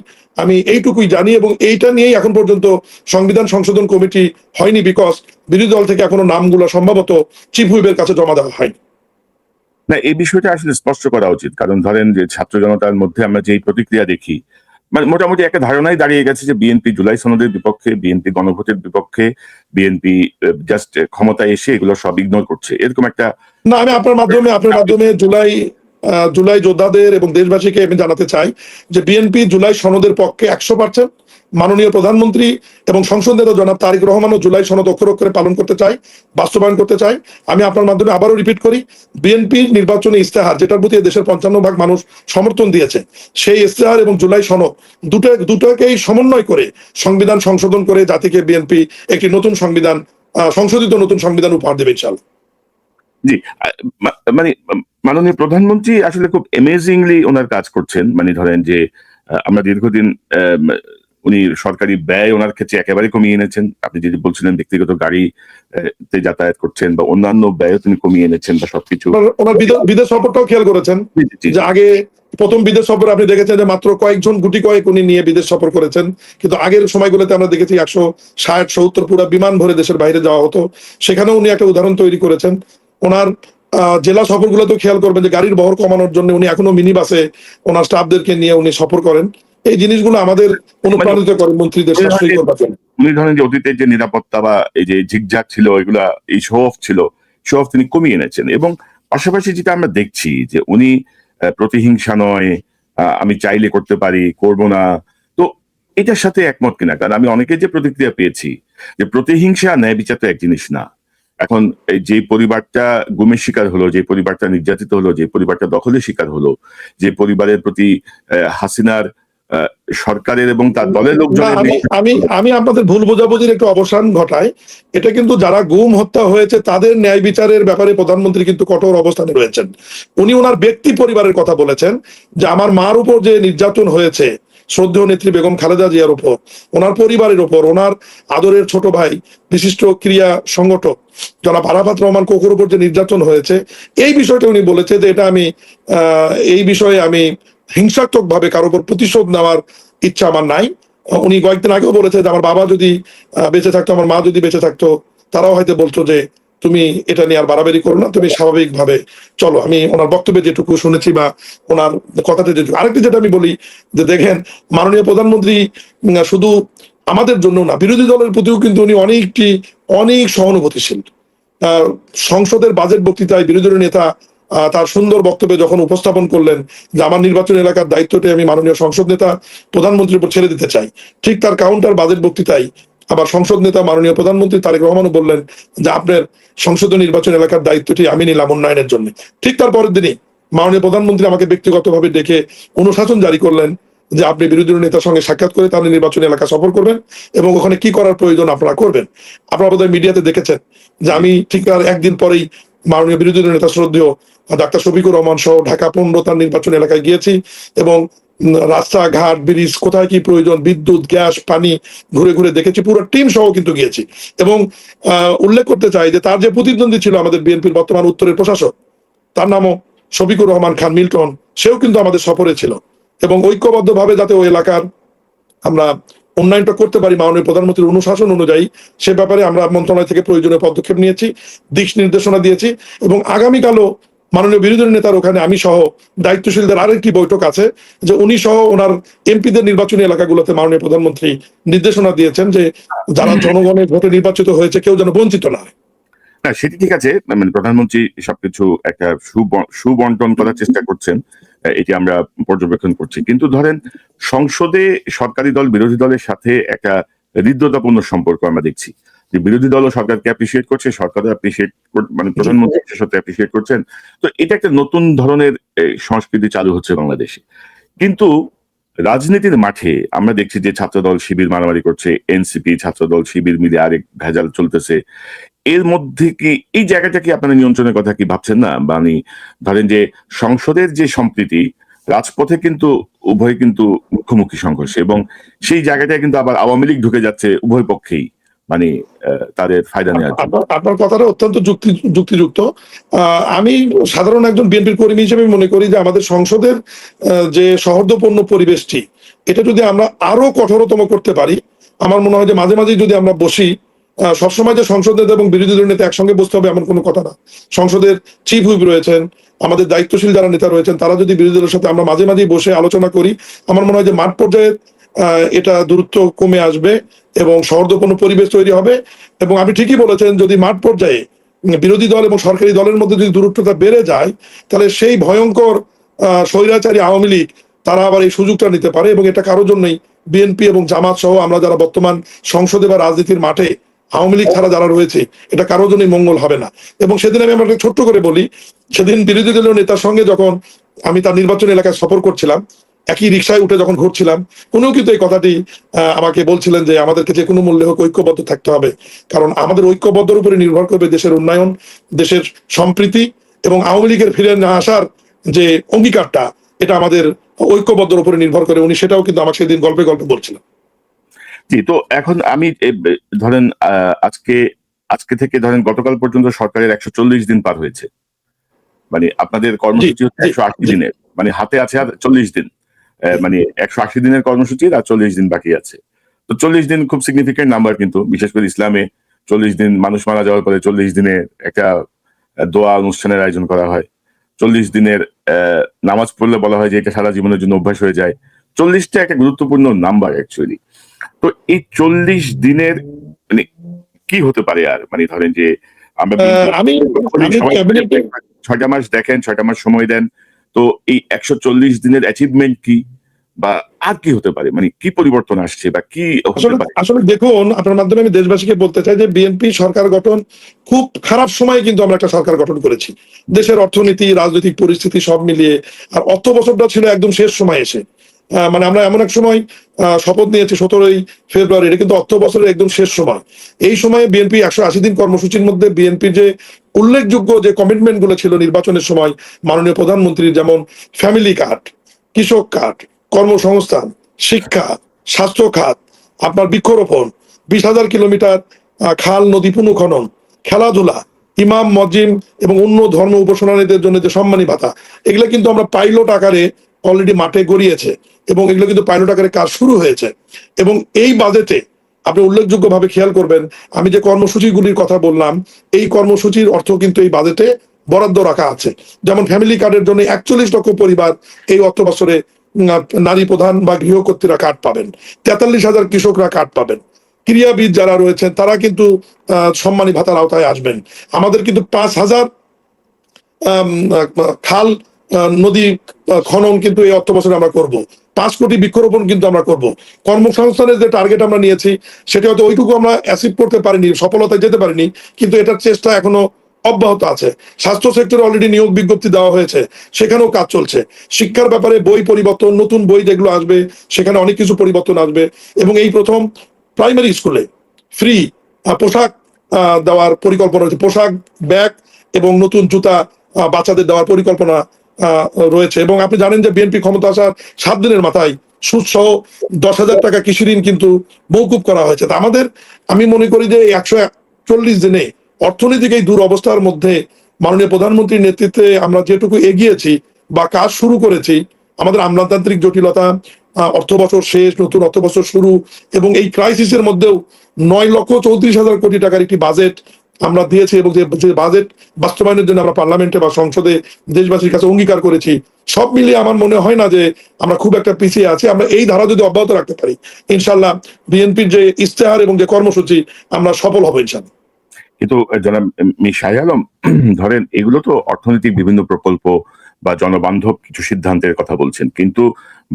আমি এইটুকুই জানি। এবং এইটা নিয়েই এখন পর্যন্ত সংবিধান সংশোধন কমিটি হয়নি, বিকজ বিরোধী দল থেকে এখনো নামগুলো সম্ভবত চিফ হুইপের কাছে জমা দেওয়া হয়নি। না, এই বিষয়টা আসলে স্পষ্ট করা উচিত, কারণ ধরেন যে ছাত্র জনতার মধ্যে আমরা যে প্রতিক্রিয়া দেখি, মানে মোটামুটি একটা ধারণাই দাঁড়িয়ে গেছে যে বিএনপি জুলাই সনদের বিপক্ষে, বিএনপি গণভোটের বিপক্ষে, বিএনপি জাস্ট ক্ষমতায় এসে এগুলো সব ইগনোর করছে, এরকম একটা। না, আমি আপনার মাধ্যমে জুলাই যোদ্ধাদের এবং দেশবাসীকে আমি জানাতে চাই যে বিএনপি জুলাই সনদের পক্ষে 100%, মাননীয় প্রধানমন্ত্রী এবং সংসদ নেতা জনাব তারেক রহমানও জুলাই সনদ অক্ষরে অক্ষরে পালন করতে চাই, বাস্তবায়ন করতে চাই। আমি আপনার মাধ্যমে আবারও রিপিট করি, বিএনপির নির্বাচনী ইস্তেহার, যেটার প্রতি দেশের 55% মানুষ সমর্থন দিয়েছে, সেই ইস্তেহার এবং জুলাই সনদ দুটোকেই সমন্বয় করে সংবিধান সংশোধন করে জাতিকে বিএনপি একটি নতুন সংবিধান, সংশোধিত নতুন সংবিধান উপহার দেবে ইনশাআল্লাহ। জি, মানে মাননীয় প্রধানমন্ত্রী আসলে খুব অ্যামেজিংলি ওনার কাজ করছেন। মানে ধরেন যে আমরা দীর্ঘদিন উনি সরকারি ব্যয় ওনার ক্ষেত্রে একেবারে কমিয়ে এনেছেন। আপনি যদি বলছিলেন ব্যক্তিগত গাড়িতে যাতায়াত করছেন বা অন্যান্য ব্যয় তিনি কমিয়ে এনেছেন বা সবকিছু। ওনার বিদেশ সফরটাও খেয়াল করেছেন যে আগে প্রথম বিদেশ সফর আপনি দেখেছেন যে মাত্র কয়েকজন গুটি কয়েক উনি নিয়ে বিদেশ সফর করেছেন, কিন্তু আগের সময়গুলোতে আমরা দেখেছি 160-170 পুরো বিমান ভরে দেশের বাইরে যাওয়া হতো। সেখানেও উনি একটা উদাহরণ তৈরি করেছেন। ওনার জেলা সফরগুলোতেও খেয়াল করবেন যে গাড়ির বহর কমানোর জন্য উনি এখনো মিনি বাসে ওনার স্টাফদেরকে নিয়ে উনি সফর করেন। এই জিনিসগুলো আমাদের অনুপ্রাণিত করে মন্ত্রীদের সাশ্রয়ী করবার জন্য। উনি ধরেন যে অতীতের যে নিরাপত্তা বা এই যে ঝিকঝাক ছিল, এগুলা এই শো অফ ছিল, শো অফ তিনি কমিয়ে এনেছেন। এবং পাশাপাশি যেটা আমরা দেখছি যে উনি প্রতিহিংসা নয়, আমি চাইলে করতে পারি, করব না, তো এটার সাথে একমত কিনা? কারণ আমি অনেকের যে প্রতিক্রিয়া পেয়েছি যে প্রতিহিংসা ন্যায় বিচার তো এক জিনিস না। এখন যে পরিবারটা গুমের শিকার হলো, যে পরিবারটা নির্যাতিত হলো, যে পরিবারটা দখলের শিকার হলো, যে পরিবারের প্রতি হাসিনার সরকারের এবং তার দলের লোকজনের, আমি আপনাদের ভুল বোঝাবুঝির একটু অবসান ঘটাই। এটা কিন্তু যারা গুম হত্যা হয়েছে তাদের ন্যায় বিচারের ব্যাপারে প্রধানমন্ত্রী কিন্তু কঠোর অবস্থানে রয়েছেন। উনি ওনার ব্যক্তি পরিবারের কথা বলেছেন যে আমার মার উপর যে নির্যাতন হয়েছে শ্রদ্ধেয় নেত্রী বেগম খালেদা জিয়ার উপর, ওনার পরিবারের উপর, ওনার আদরের ছোট ভাই বিশিষ্ট ক্রীড়া সংগঠক জনাব আরাফাত রহমান কোকুর উপর যে নির্যাতন হয়েছে, এই বিষয়টা উনি বলেছে যে এটা আমি এই বিষয়ে আমি হিংসাত্মক ভাবে কারোর উপর প্রতিশোধ নেওয়ার ইচ্ছা আমার নাই। উনি কয়েকদিন আগেও বলেছে যে আমার বাবা যদি বেঁচে থাকতো, আমার মা যদি বেঁচে থাকতো, তারাও হয়তো বলতো যে তুমি এটা নিয়ে আর বাড়াবাড়ি করো না, তুমি স্বাভাবিকভাবে চলো। আমি ওনার বক্তব্যে যেটুকু শুনেছি বা ওনার কথাতে যেটুকু, আরেকটি যেটা আমি বলি যে দেখেন মাননীয় প্রধানমন্ত্রী শুধু আমাদের জন্য না, বিরোধী দলের প্রতিও কিন্তু উনি অনেক সহানুভূতিশীল। সংসদের বাজেট বক্তৃতায় বিরোধী দলের নেতা তার সুন্দর বক্তব্যে যখন উপস্থাপন করলেন যে আমার নির্বাচন এলাকার দায়িত্বটি আমি মাননীয় সংসদ নেতা প্রধানমন্ত্রীর উপর ছেড়ে দিতে চাই, ঠিক তার কাউন্টার বাজেট বক্তৃতায় আবার সংসদ নেতা মাননীয় প্রধানমন্ত্রী তারেক রহমানও বললেন যে আপনার সংসদীয় নির্বাচন এলাকার দায়িত্বটি আমি নিলাম উন্নয়নের জন্য। ঠিক তার পরের দিনই মাননীয় প্রধানমন্ত্রী আমাকে ব্যক্তিগতভাবে ডেকে অনুশাসন জারি করলেন যে আপনি বিরোধী দলের নেতার সঙ্গে সাক্ষাৎ করে তাহলে নির্বাচনী এলাকা সফর করবেন এবং ওখানে কি করার প্রয়োজন আপনারা করবেন। আপনারা বোধহয় মিডিয়াতে দেখেছেন যে আমি ঠিক তার একদিন পরেই মাননীয় বিরোধী দলের নেতা শ্রদ্ধেয় ডাক্তার শফিকুর রহমান সহ ঢাকা 15 তার নির্বাচন এলাকায় গিয়েছি এবং রাস্তাঘাট, ব্রিজ, কোথায় কি প্রয়োজন, বিদ্যুৎ, গ্যাস, পানি ঘুরে ঘুরে দেখেছি, পুরো টিম সহ কিন্তু গিয়েছি। এবং উল্লেখ করতে চাই যে তার যে প্রতিদ্বন্দ্বী ছিল আমাদের বিএনপির বর্তমান উত্তরের প্রশাসক, তার নামও শফিকুর রহমান খান মিল্টন, সেও কিন্তু আমাদের সফরে ছিল। এবং ঐক্যবদ্ধভাবে যাতে ওই এলাকার আমরা উন্নয়নটা করতে পারি মাননীয় প্রধানমন্ত্রীর অনুশাসন অনুযায়ী, সে ব্যাপারে আমরা মন্ত্রণালয় থেকে প্রয়োজনীয় পদক্ষেপ নিয়েছি, দিক নির্দেশনা দিয়েছি। এবং আগামীকালও মাননীয় বিরোধী দলের নেতার ওখানে আমি সহ দায়িত্বশীলদের আরেকটি বৈঠক আছে যে উনি সহ ওনার এমপিদের নির্বাচনী এলাকাগুলোতে মাননীয় প্রধানমন্ত্রী নির্দেশনা দিয়েছেন যে যারা জনগণের ভোটে নির্বাচিত হয়েছে কেউ যেন বঞ্চিত না হয়। না সেটি ঠিক আছে, মানে প্রধানমন্ত্রী সবকিছু একটা সুবন্টন করার চেষ্টা করছেন, এটি আমরা পর্যবেক্ষণ করছি। কিন্তু ধরেন সংসদে সরকারি দল বিরোধী দলের সাথে একটা হৃদ্যতাপূর্ণ সম্পর্ক আমরা দেখছি যে বিরোধী দলও সরকারকে অ্যাপ্রিসিয়েট করছে, সরকারও অ্যাপ্রিসিয়েট, মানে প্রধানমন্ত্রী সাথে অ্যাপ্রিসিয়েট করছেন। তো এটা একটা নতুন ধরনের সংস্কৃতি চালু হচ্ছে বাংলাদেশে। কিন্তু রাজনীতির মাঠে আমরা দেখছি যে ছাত্রদল শিবির মারামারি করছে, এনসিপি ছাত্রদল শিবির মিলে আরেক ভেজাল চলতেছে। এর মধ্যে কি এই জায়গাটা কি আপনারা নিয়ন্ত্রণের কথা কি ভাবছেন না? মানে ধরেন যে সংসদের যে সম্প্রীতি, রাজপথে কিন্তু উভয় কিন্তু মুখোমুখি সংঘর্ষ, এবং সেই জায়গাটায় কিন্তু আবার আওয়ামী লীগ ঢুকে যাচ্ছে উভয় পক্ষেই, মানে তাদের ফায়দা নেওয়ার জন্য। আপনার কথাটা অত্যন্ত যুক্তিযুক্ত। আমি সাধারণ একজন বিএনপির কর্মী হিসেবে মনে করি যে আমাদের সংসদের যে সৌহার্দ্যপূর্ণ পরিবেশটি, এটা যদি আমরা আরো কঠোরতম করতে পারি, আমার মনে হয় যে মাঝে মাঝে যদি আমরা বসি, সবসময় যে সংসদ নেতা এবং বিরোধী দলের নেতা একসঙ্গে বসতে হবে এমন কোনো কথা না। সংসদের চিফ হুইপ রয়েছেন, আমাদের দায়িত্বশীল যারা নেতা রয়েছেন, তারা যদি বিরোধী দলের সাথে আমরা মাঝে মাঝেই বসে আলোচনা করি, আমার মনে হয় যে মাঠ পর্যায়ে এটা দূরত্ব কমে আসবে এবং সৌহার্দ্যপূর্ণ পরিবেশ তৈরি হবে। এবং আপনি ঠিকই বলেছেন, যদি মাঠ পর্যায়ে বিরোধী দল এবং সরকারি দলের মধ্যে যদি দূরত্বটা বেড়ে যায়, তাহলে সেই ভয়ঙ্কর স্বৈরাচারী আওয়ামী লীগ তারা আবার এই সুযোগটা নিতে পারে এবং এটা কারোর জন্যই বিএনপি এবং জামাত সহ আমরা যারা বর্তমান সংসদে বা রাজনীতির মাঠে আওয়ামী লীগ ছাড়া যারা রয়েছে, এটা কারোর জন্যই মঙ্গল হবে না। এবং সেদিন আমি আপনাকে ছোট্ট করে বলি, সেদিন বিরোধী দলীয় নেতার সঙ্গে যখন আমি তার নির্বাচনী এলাকায় সফর করছিলাম, একই রিক্সায় উঠে যখন ঘুরছিলাম, উনিও কিন্তু এই কথাটি আমাকে বলছিলেন যে আমাদেরকে যে কোনো মূল্যে হোক ঐক্যবদ্ধ থাকতে হবে, কারণ আমাদের ঐক্যবদ্ধের উপরে নির্ভর করবে দেশের উন্নয়ন, দেশের সম্প্রীতি এবং আওয়ামী লীগের ফিরে না আসার যে অঙ্গীকারটা, এটা আমাদের ঐক্যবদ্ধের উপরে নির্ভর করে। উনি সেটাও কিন্তু আমাকে সেদিন গল্পে গল্পে বলছিলেন। জি, তো এখন আমি ধরেন আজকে থেকে ধরেন গতকাল পর্যন্ত সরকারের 140 দিন পার হয়েছে। মানে আপনাদের কর্মসূচি হচ্ছে 180 দিনের, মানে হাতে আছে আর 40 দিন। মানে 180 দিনের কর্মসূচি আর 40 দিন বাকি আছে। তো 40 দিন খুব সিগনিফিকেন্ট নাম্বার, কিন্তু বিশেষ করে ইসলামে 40 দিন মানুষ মারা যাওয়ার পরে 40 দিনের একটা দোয়া অনুষ্ঠানের আয়োজন করা হয়। 40 দিনের নামাজ পড়লে বলা হয় যে এটা সারা জীবনের জন্য অভ্যাস হয়ে যায়। 40টা একটা গুরুত্বপূর্ণ নাম্বার অ্যাকচুয়ালি। তো এই 40 দিনের মানে কি হতে পারে আর, মানে ধরেন যে আমরা আমি 6টা মাস দেখেন, 6টা মাস সময় দেন, তো এই 140 দিনের অ্যাচিভমেন্ট কি বা আর কি হতে পারে, মানে কি পরিবর্তন আসছে বা কি হতে পারে? আসলে দেখুন, আপনার মাধ্যমে আমি দেশবাসীকে বলতে চাই যে বিএনপি সরকার গঠন খুব খারাপ সময়ে কিন্তু আমরা একটা সরকার গঠন করেছি, দেশের অর্থনীতি, রাজনৈতিক পরিস্থিতি সব মিলিয়ে। আর অর্থ বছরটা ছিল একদম শেষ সময় এসে, মানে আমরা এমন এক সময় শপথ নিয়েছি 17ই ফেব্রুয়ারি, এটা কিন্তু অর্থ বছরের একদম শেষ সময়। এই সময়ে বিএনপি 180 দিন কর্মসূচির মধ্যে বিএনপির যে উল্লেখযোগ্য যে কমিটমেন্ট গুলো ছিল নির্বাচনের সময় মাননীয় প্রধানমন্ত্রীর, যেমন ফ্যামিলি কার্ড, কৃষক কার্ড, কর্মসংস্থান, শিক্ষা, স্বাস্থ্য খাত, আপনার বৃক্ষরোপণ, 20,000 কিলোমিটার খাল নদী পুনঃখনন, খেলাধুলা, ইমাম মসজিদ এবং অন্য ধর্ম উপাসনানীদের জন্য যে সম্মানী ভাতা, এগুলো কিন্তু আমরা পাইলট আকারে অলরেডি মাঠে গড়িয়েছে এবং এগুলো কিন্তু পাইলট আকারে কাজ শুরু হয়েছে। এবং এই বাজেটে আপনি উল্লেখযোগ্যভাবে খেয়াল করবেন, আমি যে কর্মসূচিগুলির কথা বললাম, এই কর্মসূচির অর্থ কিন্তু এই বাজেটে বরাদ্দ রাখা আছে। যেমন ফ্যামিলি কার্ডের জন্য 41 লক্ষ পরিবার এই অর্থ বছরে নারী প্রধান বা গৃহকর্ত্রীরা কার্ড পাবেন, 43,000 কৃষকরা কার্ড পাবেন, ক্রীড়াবিদ যারা রয়েছেন তারা কিন্তু সম্মানী ভাতার আওতায় আসবেন। আমাদের কিন্তু 5,000 খাল নদী খনন কিন্তু এই অর্থ বছরে আমরা করব। 5 কোটি বৃক্ষরোপণ কিন্তু আমরা করব। কর্মসংস্থানের যে টার্গেট আমরা নিয়েছি সেটা হয়তো ওইটুকু আমরা অ্যাচিভ করতে পারিনি, সফলতায় যেতে পারিনি, কিন্তু এটার চেষ্টা এখনো অব্যাহত আছে। স্বাস্থ্য সেক্টরে অলরেডি নিয়োগ বিজ্ঞপ্তি দেওয়া হয়েছে, সেখানেও কাজ চলছে। শিক্ষার ব্যাপারে বই পরিবর্তন, নতুন বই যেগুলো আসবে সেখানে অনেক কিছু পরিবর্তন আসবে। এবং এই প্রথম প্রাইমারি স্কুলে ফ্রি পোশাক দেওয়ার পরিকল্পনা রয়েছে, পোশাক, ব্যাগ এবং নতুন জুতা বাচ্চাদের দেওয়ার পরিকল্পনা রয়েছে। এবং আপনি জানেন যে বিএনপি ক্ষমতা আসার 7 দিনের মাথায় সুদ সহ 10,000 টাকা কৃষি ঋণ কিন্তু মওকুফ করা হয়েছে। তা আমি মনে করি যে 140 দিনে অর্থনৈতিক এই দুরবস্থার মধ্যে মাননীয় প্রধানমন্ত্রীর নেতৃত্বে আমরা যেটুকু এগিয়েছি বা কাজ শুরু করেছি, আমাদের আমলাতান্ত্রিক জটিলতা, অর্থ বছর শেষ, নতুন অর্থ বছর শুরু এবং এই ক্রাইসিসের মধ্যেও 9,34,000 কোটি টাকার একটি বাজেট আমরা দিয়েছি এবং যে বাজেট বাস্তবায়নের জন্য আমরা পার্লামেন্টে বা সংসদে দেশবাসীর কাছে অঙ্গীকার করেছি, সব মিলিয়ে আমার মনে হয় না যে আমরা খুব একটা পিছিয়ে আছি। আমরা এই ধারা যদি অব্যাহত রাখতে পারি, ইনশাল্লাহ বিএনপির যে ইশতেহার এবং যে কর্মসূচি আমরা সফল হবো ইনশাল্লাহ। কিন্তু জনাব মির শাহ আলম, ধরেন এগুলো তো অর্থনৈতিক বিভিন্ন প্রকল্প বা জনবান্ধব কিছু সিদ্ধান্তের কথা বলছেন, কিন্তু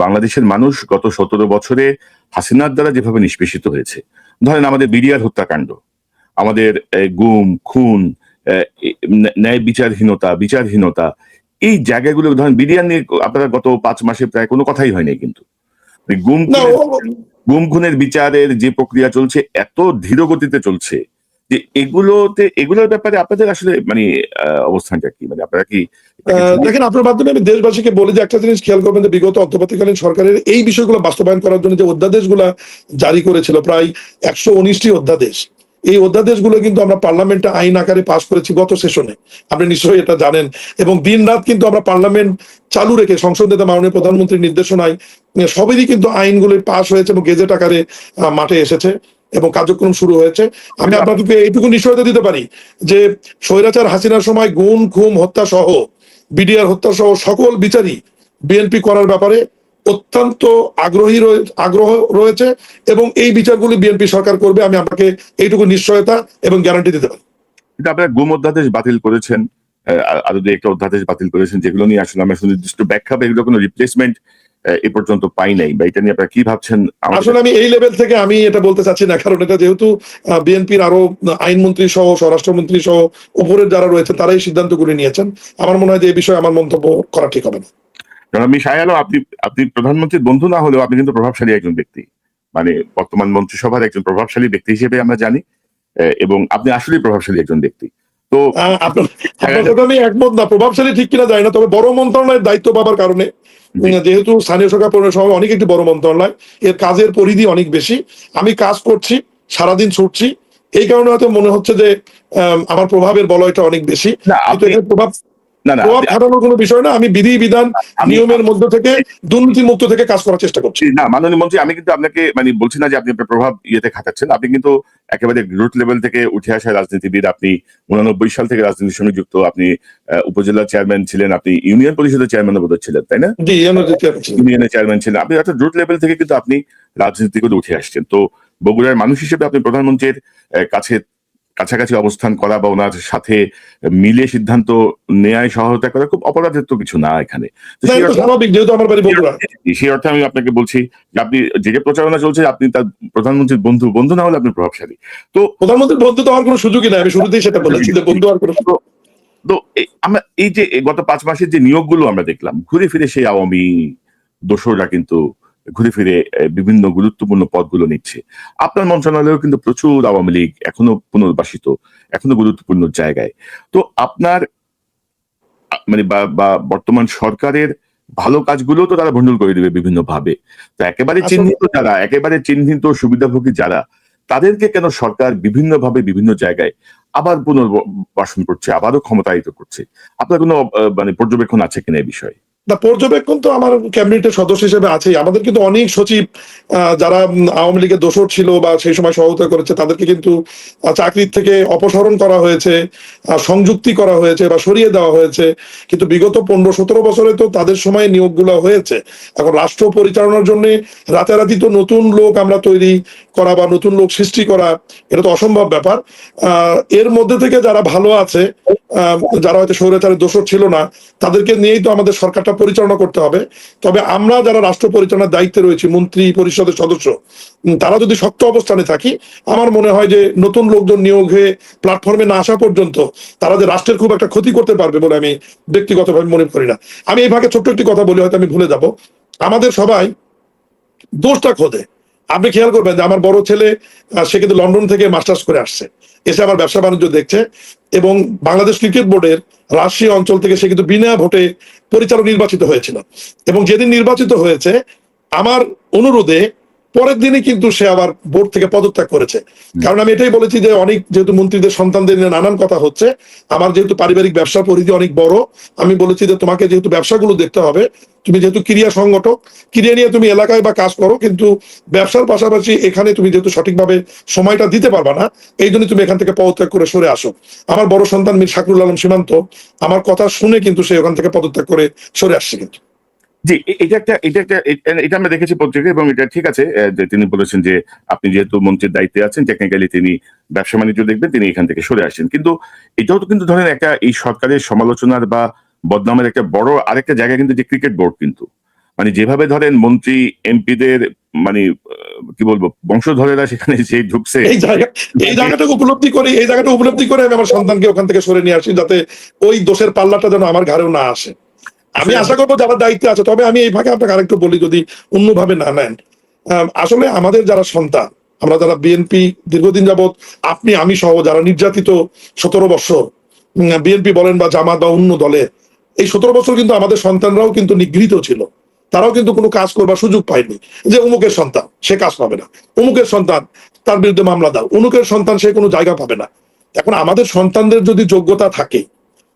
বাংলাদেশের মানুষ গত 17 বছরে হাসিনার দ্বারা যেভাবে নিষ্পেষিত হয়েছে, ধরেন আমাদের বিডিআর হত্যাকাণ্ড, আমাদের গুম খুন, ন্যায় বিচারহীনতা, এই জায়গাগুলো, ধরেন বিডিআর নিয়ে আপনারা গত 5 মাসে প্রায় কোনো কথাই হয়নি, কিন্তু গুম খুনের বিচারের যে প্রক্রিয়া চলছে এত ধীর গতিতে চলছে যে এগুলোর ব্যাপারে আপনাদের আসলে মানে অবস্থানটা কি, মানে আপনারা কি? দেখেন, আপনার মাধ্যমে আমি দেশবাসীকে বলি যে একটা জিনিস খেয়াল করবেন যে বিগত অন্তর্বর্তীকালীন সরকারের এই বিষয়গুলো বাস্তবায়ন করার জন্য যে অধ্যাদেশগুলো জারি করেছিল, প্রায় 119টি অধ্যাদেশ, এই অধ্যাদেশগুলো কিন্তু আমরা পার্লামেন্টে আইন আকারে পাশ করেছি গত সেশনে, আপনি নিশ্চয়ই এটা জানেন। এবং দিন রাত কিন্তু আমরা পার্লামেন্ট চালু রেখে সংসদ নেতা মাননীয় প্রধানমন্ত্রীর নির্দেশনায় সবেরই কিন্তু আইনগুলো পাশ হয়েছে এবং গেজেট আকারে মাঠে এসেছে এবং কার্যক্রম শুরু হয়েছে। আমি আপনাদেরকে এইটুকু নিশ্চয়তা দিতে পারি যে স্বৈরাচার হাসিনার সময় গুম খুন হত্যা সহ, বিডিআর হত্যা সহ সকল বিচারই বিএনপি করার ব্যাপারে অত্যন্ত আগ্রহ রয়েছে এবং এই বিচারগুলি বিএনপি সরকার করবে, আমি আপনাকে এইটুকু নিশ্চয়তা এবং গ্যারান্টি দিতে পারি। কিন্তু আপনারা গুম অধ্যাদেশ বাতিল করেছেন, আরো 2 একটা অধ্যাদেশ বাতিল করেছেন, যেগুলো নিয়ে আসলে আমরা সুনির্দিষ্ট ব্যাখ্যা বা এগুলো কোনো রিপ্লেসমেন্ট এ পর্যন্ত পাই নাই, বা এটা নিয়ে আপনারা কি ভাবছেন? আসলে আমি এই লেভেল থেকে আমি এটা বলতে চাচ্ছি না, কারণ এটা যেহেতু বিএনপির আরো আইনমন্ত্রী সহ স্বরাষ্ট্রমন্ত্রী সহ উপরের যারা রয়েছে তারাই সিদ্ধান্তগুলি নিয়েছেন। আমার মনে হয় যে এই বিষয়ে আমার মন্তব্য করা ঠিক হবে না। কারণ আমি শাহ আলম, আপনি প্রধানমন্ত্রীর বন্ধু না হলেও আপনি কিন্তু প্রভাবশালী একজন ব্যক্তি, মানে বর্তমান মন্ত্রিসভার একজন প্রভাবশালী ব্যক্তি হিসেবে আমরা জানি, এবং আপনি আসলেই প্রভাবশালী একজন ব্যক্তি। তো আপনার সাথে আমি একমত না, প্রভাবশালী ঠিক কিনা যায় না, তবে বড় মন্ত্রণালয়ের দায়িত্ব পাবার কারণে, যেহেতু স্থানীয় সরকার পৌরসভা অনেক একটি বড় মন্ত্রণালয়, এর কাজের পরিধি অনেক বেশি, আমি কাজ করছি, সারাদিন ছুটছি, এই কারণে হয়তো মনে হচ্ছে যে আমার প্রভাবের বলয়টা অনেক বেশি। না, কিন্তু এর প্রভাব না না খাটানোর কোনো বিষয় না। আমি বিধি বিধান নিয়মের মধ্যে থেকে দুর্নীতি মুক্ত থেকে কাজ করার চেষ্টা করছি। না মাননীয় মন্ত্রী, আমি কিন্তু আপনাকে মানে বলছি না যে আপনি আপনার প্রভাব ইয়েতে খাটাচ্ছেন। আপনি কিন্তু একেবারে রুট লেভেল থেকে উঠে আসা রাজনীতিবিদ। আপনি 89 সাল থেকে রাজনীতির সঙ্গে যুক্ত। আপনি উপজেলা চেয়ারম্যান ছিলেন, আপনি ইউনিয়ন পরিষদের চেয়ারম্যান বোধহয় ছিলেন, তাই না? জি, ইউনিয়নের চেয়ারম্যান ছিলেন আপনি, অর্থাৎ রুট লেভেল থেকে কিন্তু আপনি রাজনীতি করে উঠে আসছেন। তো বগুড়ার মানুষ হিসেবে আপনি প্রধানমন্ত্রীর কাছাকাছি অবস্থান করা বা ওনার সাথে মিলে সিদ্ধান্ত নেয়ায় সহায়তা করা খুব অপরাধের তো কিছু না এখানে। স্বাভাবিক, যেহেতু আমার বাড়ি বগুড়া। সেই অর্থে আমি আপনাকে বলছি যে আপনি যে প্রচারণা চলছে, আপনি তার প্রধানমন্ত্রীর বন্ধু না হলে আপনি প্রভাবশালী। তো প্রধানমন্ত্রীর বন্ধু তো হওয়ার কোনো সুযোগই নাই, আমি শুরুতেই সেটা বলেছি যে বন্ধু হওয়ার কোনো। তো আমরা এই যে গত 5 মাসের যে নিয়োগগুলো আমরা দেখলাম, ঘুরে ফিরে সেই আওয়ামী দোসররা কিন্তু ঘুরে ফিরে বিভিন্ন গুরুত্বপূর্ণ পদগুলো নিচ্ছে। আপনার মন্ত্রণালয়েও কিন্তু প্রচুর আওয়ামী লীগ এখনো পুনর্বাসিত, এখনো গুরুত্বপূর্ণ জায়গায়। তো আপনার মানে বা বর্তমান সরকারের ভালো কাজগুলো তো তারা ভণ্ডুল করে দিবে বিভিন্ন ভাবে। তো একেবারে চিহ্নিত সুবিধাভোগী যারা, তাদেরকে কেন সরকার বিভিন্ন ভাবে বিভিন্ন জায়গায় আবার পুনর্বাসন করছে, আবারও ক্ষমতায়িত করছে? আপনার কোনো মানে পর্যবেক্ষণ আছে কিনা এই বিষয়ে? না, পর্যবেক্ষণ তো আমার ক্যাবিনেটের সদস্য হিসেবে আছেই। আমাদের কিন্তু অনেক সচিব যারা আওয়ামী লীগের দোসর ছিল বা সেই সময় সহায়তা করেছে, তাদেরকে কিন্তু চাকরির থেকে অপসারণ করা হয়েছে, সংযুক্তি করা হয়েছে বা সরিয়ে দেওয়া হয়েছে। কিন্তু বিগত 15-17 বছরে তো তাদের সময় নিয়োগগুলো হয়েছে। এখন রাষ্ট্র পরিচালনার জন্য রাতারাতি তো নতুন লোক আমরা তৈরি করা বা নতুন লোক সৃষ্টি করা, এটা তো অসম্ভব ব্যাপার। এর মধ্যে থেকে যারা ভালো আছে, যারা হয়তো স্বৈরাচারের দোসর ছিল না, তাদেরকে নিয়েই তো আমাদের সরকারটা পরিচালনা করতে হবে। তবে আমরা যারা রাষ্ট্র পরিচালনার দায়িত্বে রয়েছি, মন্ত্রী পরিষদের সদস্য, তারা যদি শক্ত অবস্থানে থাকি, আমার মনে হয় যে নতুন লোকজন নিয়োগ হয়ে প্ল্যাটফর্মে না আসা পর্যন্ত তারা যে রাষ্ট্রের খুব একটা ক্ষতি করতে পারবে বলে আমি ব্যক্তিগতভাবে মনে করি না। আমি এই ভাগে ছোট্ট একটি কথা বলি, হয়তো আমি ভুলে যাব। আমাদের সবাই দোষটা খোঁজে। আপনি খেয়াল করবেন যে আমার বড় ছেলে, সে কিন্তু লন্ডন থেকে মাস্টার্স করে আসছে, এসে আমার ব্যবসা বাণিজ্য দেখছে, এবং বাংলাদেশ ক্রিকেট বোর্ডের রাজশাহী অঞ্চল থেকে সে কিন্তু বিনা ভোটে পরিচালক নির্বাচিত হয়েছিল, এবং যেদিন নির্বাচিত হয়েছে আমার অনুরোধে পরের দিনই কিন্তু সে আবার বোর্ড থেকে পদত্যাগ করেছে। কারণ আমি এটাই বলেছি যে অনেক যেহেতু মন্ত্রীদের সন্তানদের নিয়ে নানান কথা হচ্ছে, আমার যেহেতু পারিবারিক ব্যবসার পরিধি অনেক বড়, আমি বলেছি যে তোমাকে যেহেতু ব্যবসাগুলো দেখতে হবে, তুমি যেহেতু ক্রিয়া সংগঠক, ক্রিয়া নিয়ে তুমি এলাকায় বা কাজ করো, কিন্তু ব্যবসার পাশাপাশি এখানে তুমি যেহেতু সঠিকভাবে সময়টা দিতে পারবা না, এই জন্য তুমি এখান থেকে পদত্যাগ করে সরে আসো। আমার বড় সন্তান মীর শাকরুল আলম সীমান্ত আমার কথা শুনে কিন্তু সে ওখান থেকে পদত্যাগ করে সরে আসছে। কিন্তু জি, এটা আমরা দেখেছি পত্রিকা, এবং এটা ঠিক আছে যে তিনি বলেছেন যে আপনি যেহেতু মন্ত্রীর দায়িত্বে আছেন, টেকনিক্যালি তিনি ব্যবসা বাণিজ্য দেখবেন, তিনি এখান থেকে সরে আসেন। কিন্তু এটাও তো কিন্তু ধরেন একটা এই সরকারের সমালোচনার বা বদনামের একটা বড় আরেকটা জায়গা কিন্তু যে ক্রিকেট বোর্ড, কিন্তু মানে যেভাবে ধরেন মন্ত্রী এমপিদের মানে কি বলবো বংশধরেরা সেখানে যে ঢুকছে, এই জায়গাটা উপলব্ধি করে আমি আমার সন্তানকে ওখান থেকে সরে নিয়ে আসি, যাতে ওই দোষের পাল্লাটা যেন আমার ঘাড়েও না আসে। আমি আশা করবো যারা দায়িত্বে আছে। তবে আমি এই ভাগে আপনাকে আরেকটু বলি, যদি অন্যভাবে না নেন, আসলে আমাদের যারা সন্তান, আমরা যারা বিএনপি দীর্ঘদিন যাবৎ, আপনি আমি সহ যারা নির্যাতিত 17 বছর, বিএনপি বলেন বা জামাত বা অন্য দলে, এই 17 বছর কিন্তু আমাদের সন্তানরাও কিন্তু নিগৃহীত ছিল। তারাও কিন্তু কোনো কাজ করবার সুযোগ পায়নি। যে অমুকের সন্তান সে কাজ পাবে না, অমুকের সন্তান তার বিরুদ্ধে মামলা দাও, অমুকের সন্তান সে কোনো জায়গা পাবে না। এখন আমাদের সন্তানদের যদি যোগ্যতা থাকে,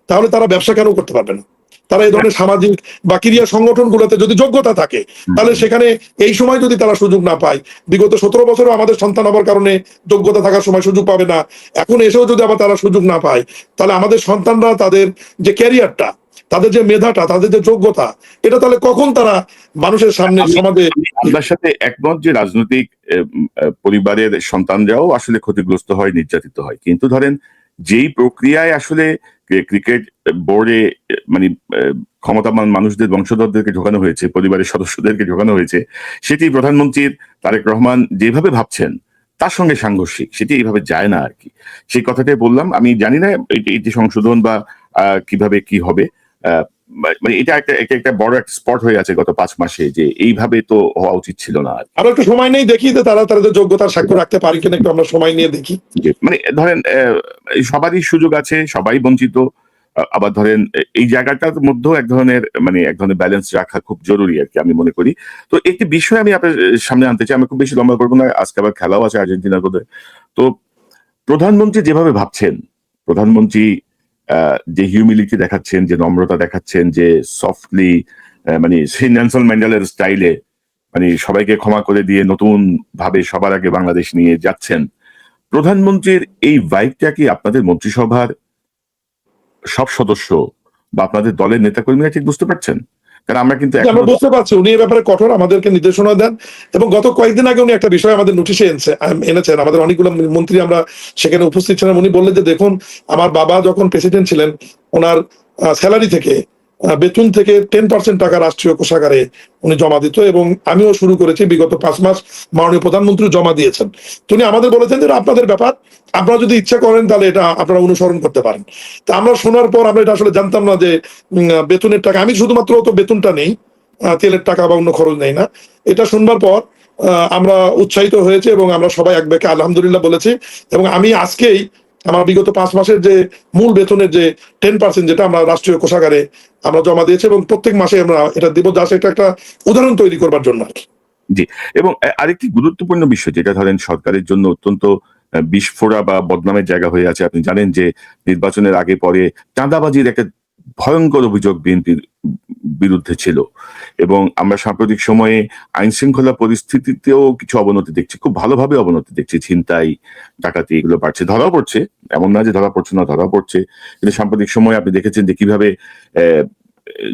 তাহলে তারা ব্যবসা কেন করতে পারবে না? তারা এই ধরনের সামাজিক বা ক্রিয়া সংগঠনগুলোতে যদি যোগ্যতা থাকে, তাহলে সেখানে এই সময় যদি তারা সুযোগ না পায়, বিগত 17 বছরে আমাদের সন্তান হবার কারণে যোগ্যতা থাকার সময় সুযোগ পাবে না, এখন এসেও যদি আবার তারা সুযোগ না পায়, তাহলে আমাদের সন্তানরা তাদের যে ক্যারিয়ারটা, তাদের যে মেধাটা, তাদের যে যোগ্যতা, এটা তাহলে কখন তারা মানুষের সামনে সমাজে। আপনার সাথে একমত যে রাজনৈতিক পরিবারের সন্তানরাও আসলে ক্ষতিগ্রস্ত হয়, নির্যাতিত হয়, কিন্তু ধরেন যেই প্রক্রিয়ায় আসলে ক্রিকেট বোর্ডে মানে ক্ষমতাবান মানুষদের বংশধরদেরকে ঢোকানো হয়েছে, পরিবারের সদস্যদেরকে ঢোকানো হয়েছে, সেটি প্রধানমন্ত্রীর তারেক রহমান যেভাবে ভাবছেন তার সঙ্গে সাংঘর্ষিক, সেটি এইভাবে যায় না আর কি। সেই কথাটাই বললাম। আমি জানি না এটি সংশোধন বা কিভাবে কি হবে। মানে এটা একটা বড় একটা স্পট হয়ে আছে গত 5 মাসে, যে এইভাবে তো হওয়া উচিত ছিল না। আরো একটু সময় নেই, দেখি যে তারা তাদের যোগ্যতার সাক্ষ্য রাখতে পারি কিনা, একটু আমরা সময় নিয়ে দেখি। মানে ধরেন সবারই সুযোগ আছে, সবাই বঞ্চিত। আবার ধরেন এই জায়গাটার মধ্যেও এক ধরনের ব্যালেন্স রাখা খুব জরুরি আর কি, আমি মনে করি। তো একটি বিষয় আমি আপনার সামনে আনতে চাই, আমি খুব বেশি লম্বা করবো না, আজকে আবার খেলাও আছে আর্জেন্টিনার বোধহয়। তো প্রধানমন্ত্রী যেভাবে ভাবছেন, প্রধানমন্ত্রী যে হিউমিলিটি দেখাচ্ছেন, যে নম্রতা দেখাচ্ছেন, যে সফটলি মানে সেই নেলসন ম্যান্ডেলার স্টাইলে মানে সবাইকে ক্ষমা করে দিয়ে নতুন ভাবে সবার আগে বাংলাদেশ নিয়ে যাচ্ছেন, প্রধানমন্ত্রীর এই ভাইবটা কি আপনাদের মন্ত্রিসভার সব সদস্য বা আপনাদের দলের নেতাকর্মীরা ঠিক বুঝতে পারছেন? কারণ আমরা কিন্তু আমরা বুঝতে পারছি উনি এই ব্যাপারে কঠোর, আমাদেরকে নির্দেশনা দেন। এবং গত কয়েকদিন আগে উনি একটা বিষয় আমাদের নোটিশে এনেছেন, আমাদের অনেকগুলো মন্ত্রী আমরা সেখানে উপস্থিত ছিলাম। উনি বললেন যে দেখুন, আমার বাবা যখন প্রেসিডেন্ট ছিলেন, ওনার স্যালারি থেকে, বেতন থেকে 10% টাকা রাষ্ট্রীয় কোষাগারে উনি জমা দিত, এবং আমিও শুরু করেছি। বিগত 5 মাস মাননীয় প্রধানমন্ত্রী জমা দিয়েছেন। তো উনি আমাদের বলেছেন যে আপনাদের ব্যাপার, আপনারা যদি ইচ্ছা করেন তাহলে এটা আপনারা অনুসরণ করতে পারেন। তা আমরা শোনার পর আমরা এটা আসলে জানতাম না যে বেতনের টাকা, আমি শুধুমাত্র তো বেতনটা নেই, তেলের টাকা বা অন্য খরচ নেই না। এটা শুনবার পর আমরা উৎসাহিত হয়েছে এবং আমরা সবাই এক ব্যাকে আলহামদুলিল্লাহ বলেছি। এবং আমি আজকেই আমার বিগত 5 মাসের যে মূল বেতনের যে 10% যেটা আমরা রাষ্ট্রীয় কোষাগারে আমরা জমা দিয়েছি, এবং প্রত্যেক মাসে আমরা এটা দিব, যা সেটা একটা উদাহরণ তৈরি করবার জন্য। জি। এবং আরেকটি গুরুত্বপূর্ণ বিষয়, যেটা ধরেন সরকারের জন্য অত্যন্ত বিস্ফোরা বা বদনামের জায়গা হয়ে আছে। আপনি জানেন যে নির্বাচনের আগে পরে চাঁদাবাজির একটা ভয়ঙ্কর অভিযোগ বিএনপির বিরুদ্ধে ছিল, এবং আমরা সাম্প্রতিক সময়ে আইন শৃঙ্খলা পরিস্থিতিতেও কিছু অবনতি দেখছি, খুব ভালোভাবে অবনতি দেখছি। ছিনতাই, ডাকাতি এগুলো বাড়ছে, ধরাও পড়ছে, এমন না যে ধরা পড়ছে না, ধরা পড়ছে। কিন্তু সাম্প্রতিক সময়ে আপনি দেখেছেন যে কিভাবে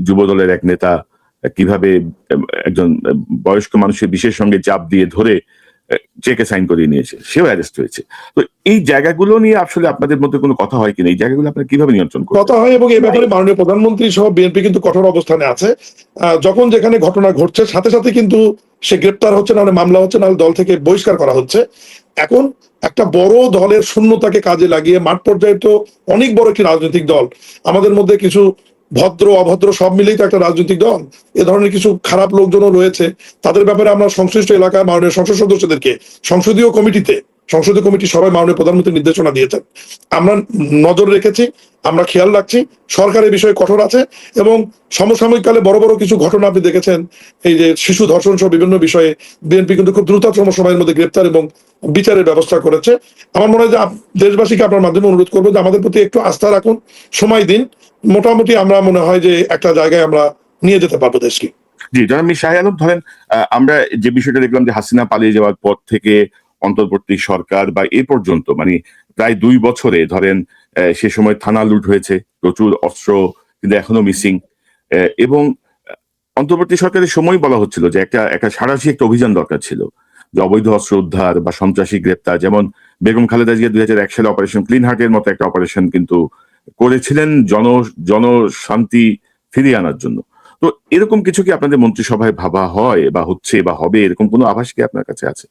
যুব দলের এক নেতা কিভাবে একজন বয়স্ক মানুষের বিশেষ সঙ্গে চাপ দিয়ে ধরে চেকে সাইন করিয়ে নিয়েছে, সেও অ্যারেস্ট হয়েছে। তো এই জায়গাগুলো নিয়ে আসলে আপনাদের মধ্যে কোনো কথা হয় কিনা? এই জায়গাগুলো আপনারা কিভাবে নিয়ন্ত্রণ করেন? কথা হয়, এবং এই ব্যাপারে মাননীয় প্রধানমন্ত্রী সহ বিএনপি কিন্তু কঠোর অবস্থানে আছে। যখন যেখানে ঘটনা ঘটছে সাথে সাথে কিন্তু সে গ্রেপ্তার হচ্ছে, না মামলা হচ্ছে, না দল থেকে বহিষ্কার করা হচ্ছে। এখন একটা বড় দলের শূন্যতাকে কাজে লাগিয়ে মাঠ পর্যায়ে তো অনেক বড় একটি রাজনৈতিক দল, আমাদের মধ্যে কিছু ভদ্র অভদ্র সব মিলেই তো একটা রাজনৈতিক দল, এ ধরনের কিছু খারাপ লোকজনও রয়েছে। তাদের ব্যাপারে আমরা সংশ্লিষ্ট এলাকায় মাননীয় সংসদ সদস্যদেরকে সংসদীয় কমিটি সবাই মাননীয় প্রধানমন্ত্রী নির্দেশনা দিয়েছেন, আমরা নজর রেখেছি, আমরা খেয়াল রাখছি। সরকার এই বিষয়ে কঠোর আছে, এবং সমসাময়িক কালে বড় বড় কিছু ঘটনা আপনি দেখেছেন, এই যে শিশু ধর্ষণ সহ বিভিন্ন বিষয়ে বিএনপি কিন্তু খুব দ্রুততম সময়ের মধ্যে গ্রেপ্তার এবং বিচারের ব্যবস্থা করেছে। আমার মনে হয় যে দেশবাসীকে আপনার মাধ্যমে অনুরোধ করবো যে আমাদের প্রতি একটু আস্থা রাখুন, সময় দিন, মোটামুটি আমরা মনে হয় যে একটা জায়গায় আমরা নিয়ে যেতে পারবো দেশকে। জি, জনাব মীর শাহ আলম, ধরেন আমরা যে বিষয়টা দেখলাম যে হাসিনা পালিয়ে যাওয়ার পর থেকে অন্তর্বর্তী সরকার বা এ পর্যন্ত মানে প্রায় 2 বছরে ধরেন সে সময় থানা লুট হয়েছে, প্রচুর অস্ত্র কিন্তু এখনো মিসিং, এবং অন্তর্বর্তী সরকারের সময় বলা হচ্ছিল যে একটা সাঁড়াশি একটা অভিযান দরকার ছিল, যে অবৈধ অস্ত্র উদ্ধার বা সন্ত্রাসী গ্রেপ্তার, যেমন বেগম খালেদা জিয়া 2001 সালে অপারেশন ক্লিন হার্টের মতো একটা অপারেশন কিন্তু করেছিলেন জনশান্তি ফিরিয়ে আনার জন্য। তো এরকম কিছু কি আপনাদের মন্ত্রিসভায় ভাবা হয় বা হচ্ছে বা হবে, এরকম কোনো আভাস কি আপনার কাছে আছে?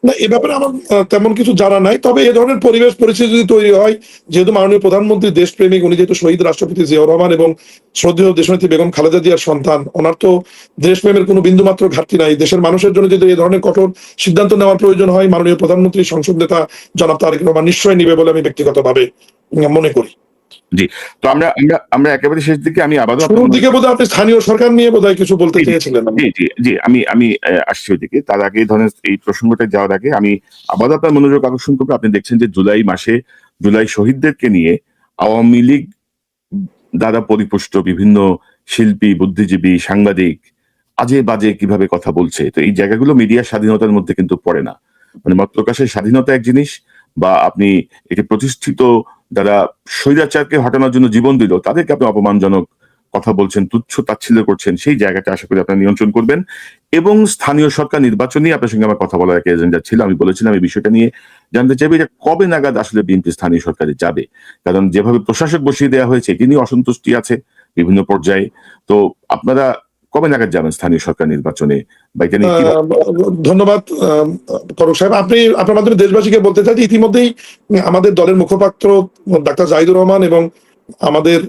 না, এ ব্যাপারে আমার তেমন কিছু জানা নাই। তবে এ ধরনের পরিবেশ পরিস্থিতি যদি তৈরি হয়, যেহেতু মাননীয় প্রধানমন্ত্রী দেশপ্রেমিক, উনি যেহেতু শহীদ রাষ্ট্রপতি জিয়াউর রহমান এবং শ্রদ্ধেয় দেশনেত্রী বেগম খালেদা জিয়ার সন্তান, ওনার তো দেশপ্রেমের কোনো বিন্দুমাত্র ঘাটতি নাই। দেশের মানুষের জন্য যদি এই ধরনের কঠোর সিদ্ধান্ত নেওয়ার প্রয়োজন হয়, মাননীয় প্রধানমন্ত্রী সংসদ নেতা জনাব তারেক রহমান নিশ্চয়ই নিবে বলে আমি ব্যক্তিগতভাবে মনে করি। জি। তো আমরা আমরা আমরা একেবারে শেষ দিকে আমি আবারও শুরুর দিকে বোধহয় আপনি স্থানীয় সরকার নিয়ে বোধহয় কিছু বলতে চেয়েছিলেন। জি, আমি আসছি ওইদিকে। তার আগে ধরেন এই প্রসঙ্গটা যাওয়ার আগে আমি আবারও আপনার মনোযোগ আকর্ষণ করবো। আপনি দেখছেন যে জুলাই মাসে জুলাই শহীদদেরকে নিয়ে আওয়ামী লীগ দ্বারা পরিপুষ্ট বিভিন্ন শিল্পী, বুদ্ধিজীবী, সাংবাদিক আজে বাজে কিভাবে কথা বলছে। তো এই জায়গাগুলো মিডিয়ার স্বাধীনতার মধ্যে কিন্তু পড়ে না। মানে মত প্রকাশের স্বাধীনতা এক জিনিস, বা আপনি এটি প্রতিষ্ঠিত যারা স্বৈরাচারকে হটানোর জন্য জীবন দিল তাদেরকে আপনি অপমানজনক কথা বলছেন, তুচ্ছ তাচ্ছিল্য করছেন, সেই জায়গাটা আশা করি আপনারা নিয়ন্ত্রণ করবেন। এবং স্থানীয় সরকার নির্বাচন নিয়ে আপনার সঙ্গে আমার কথা বলার একটা এজেন্ডা ছিল। আমি বলেছিলাম এই বিষয়টা নিয়ে জানতে চাইবো যে কবে নাগাদ আসলে বিএনপি স্থানীয় সরকারে যাবে। কারণ যেভাবে প্রশাসক বসিয়ে দেওয়া হয়েছে এটি নিয়ে অসন্তুষ্টি আছে বিভিন্ন পর্যায়ে। তো আপনারা কবে নাগাদ যাবেন স্থানীয় সরকার নির্বাচনে, বা এটা নিয়ে কিভাবে? ধন্যবাদ করক সাহেব। আপনি আপনার মাধ্যমে দেশবাসীকে বলতে চাই যে ইতিমধ্যেই আমাদের দলের মুখপাত্র ডাক্তার জাহিদুর রহমান এবং আমাদের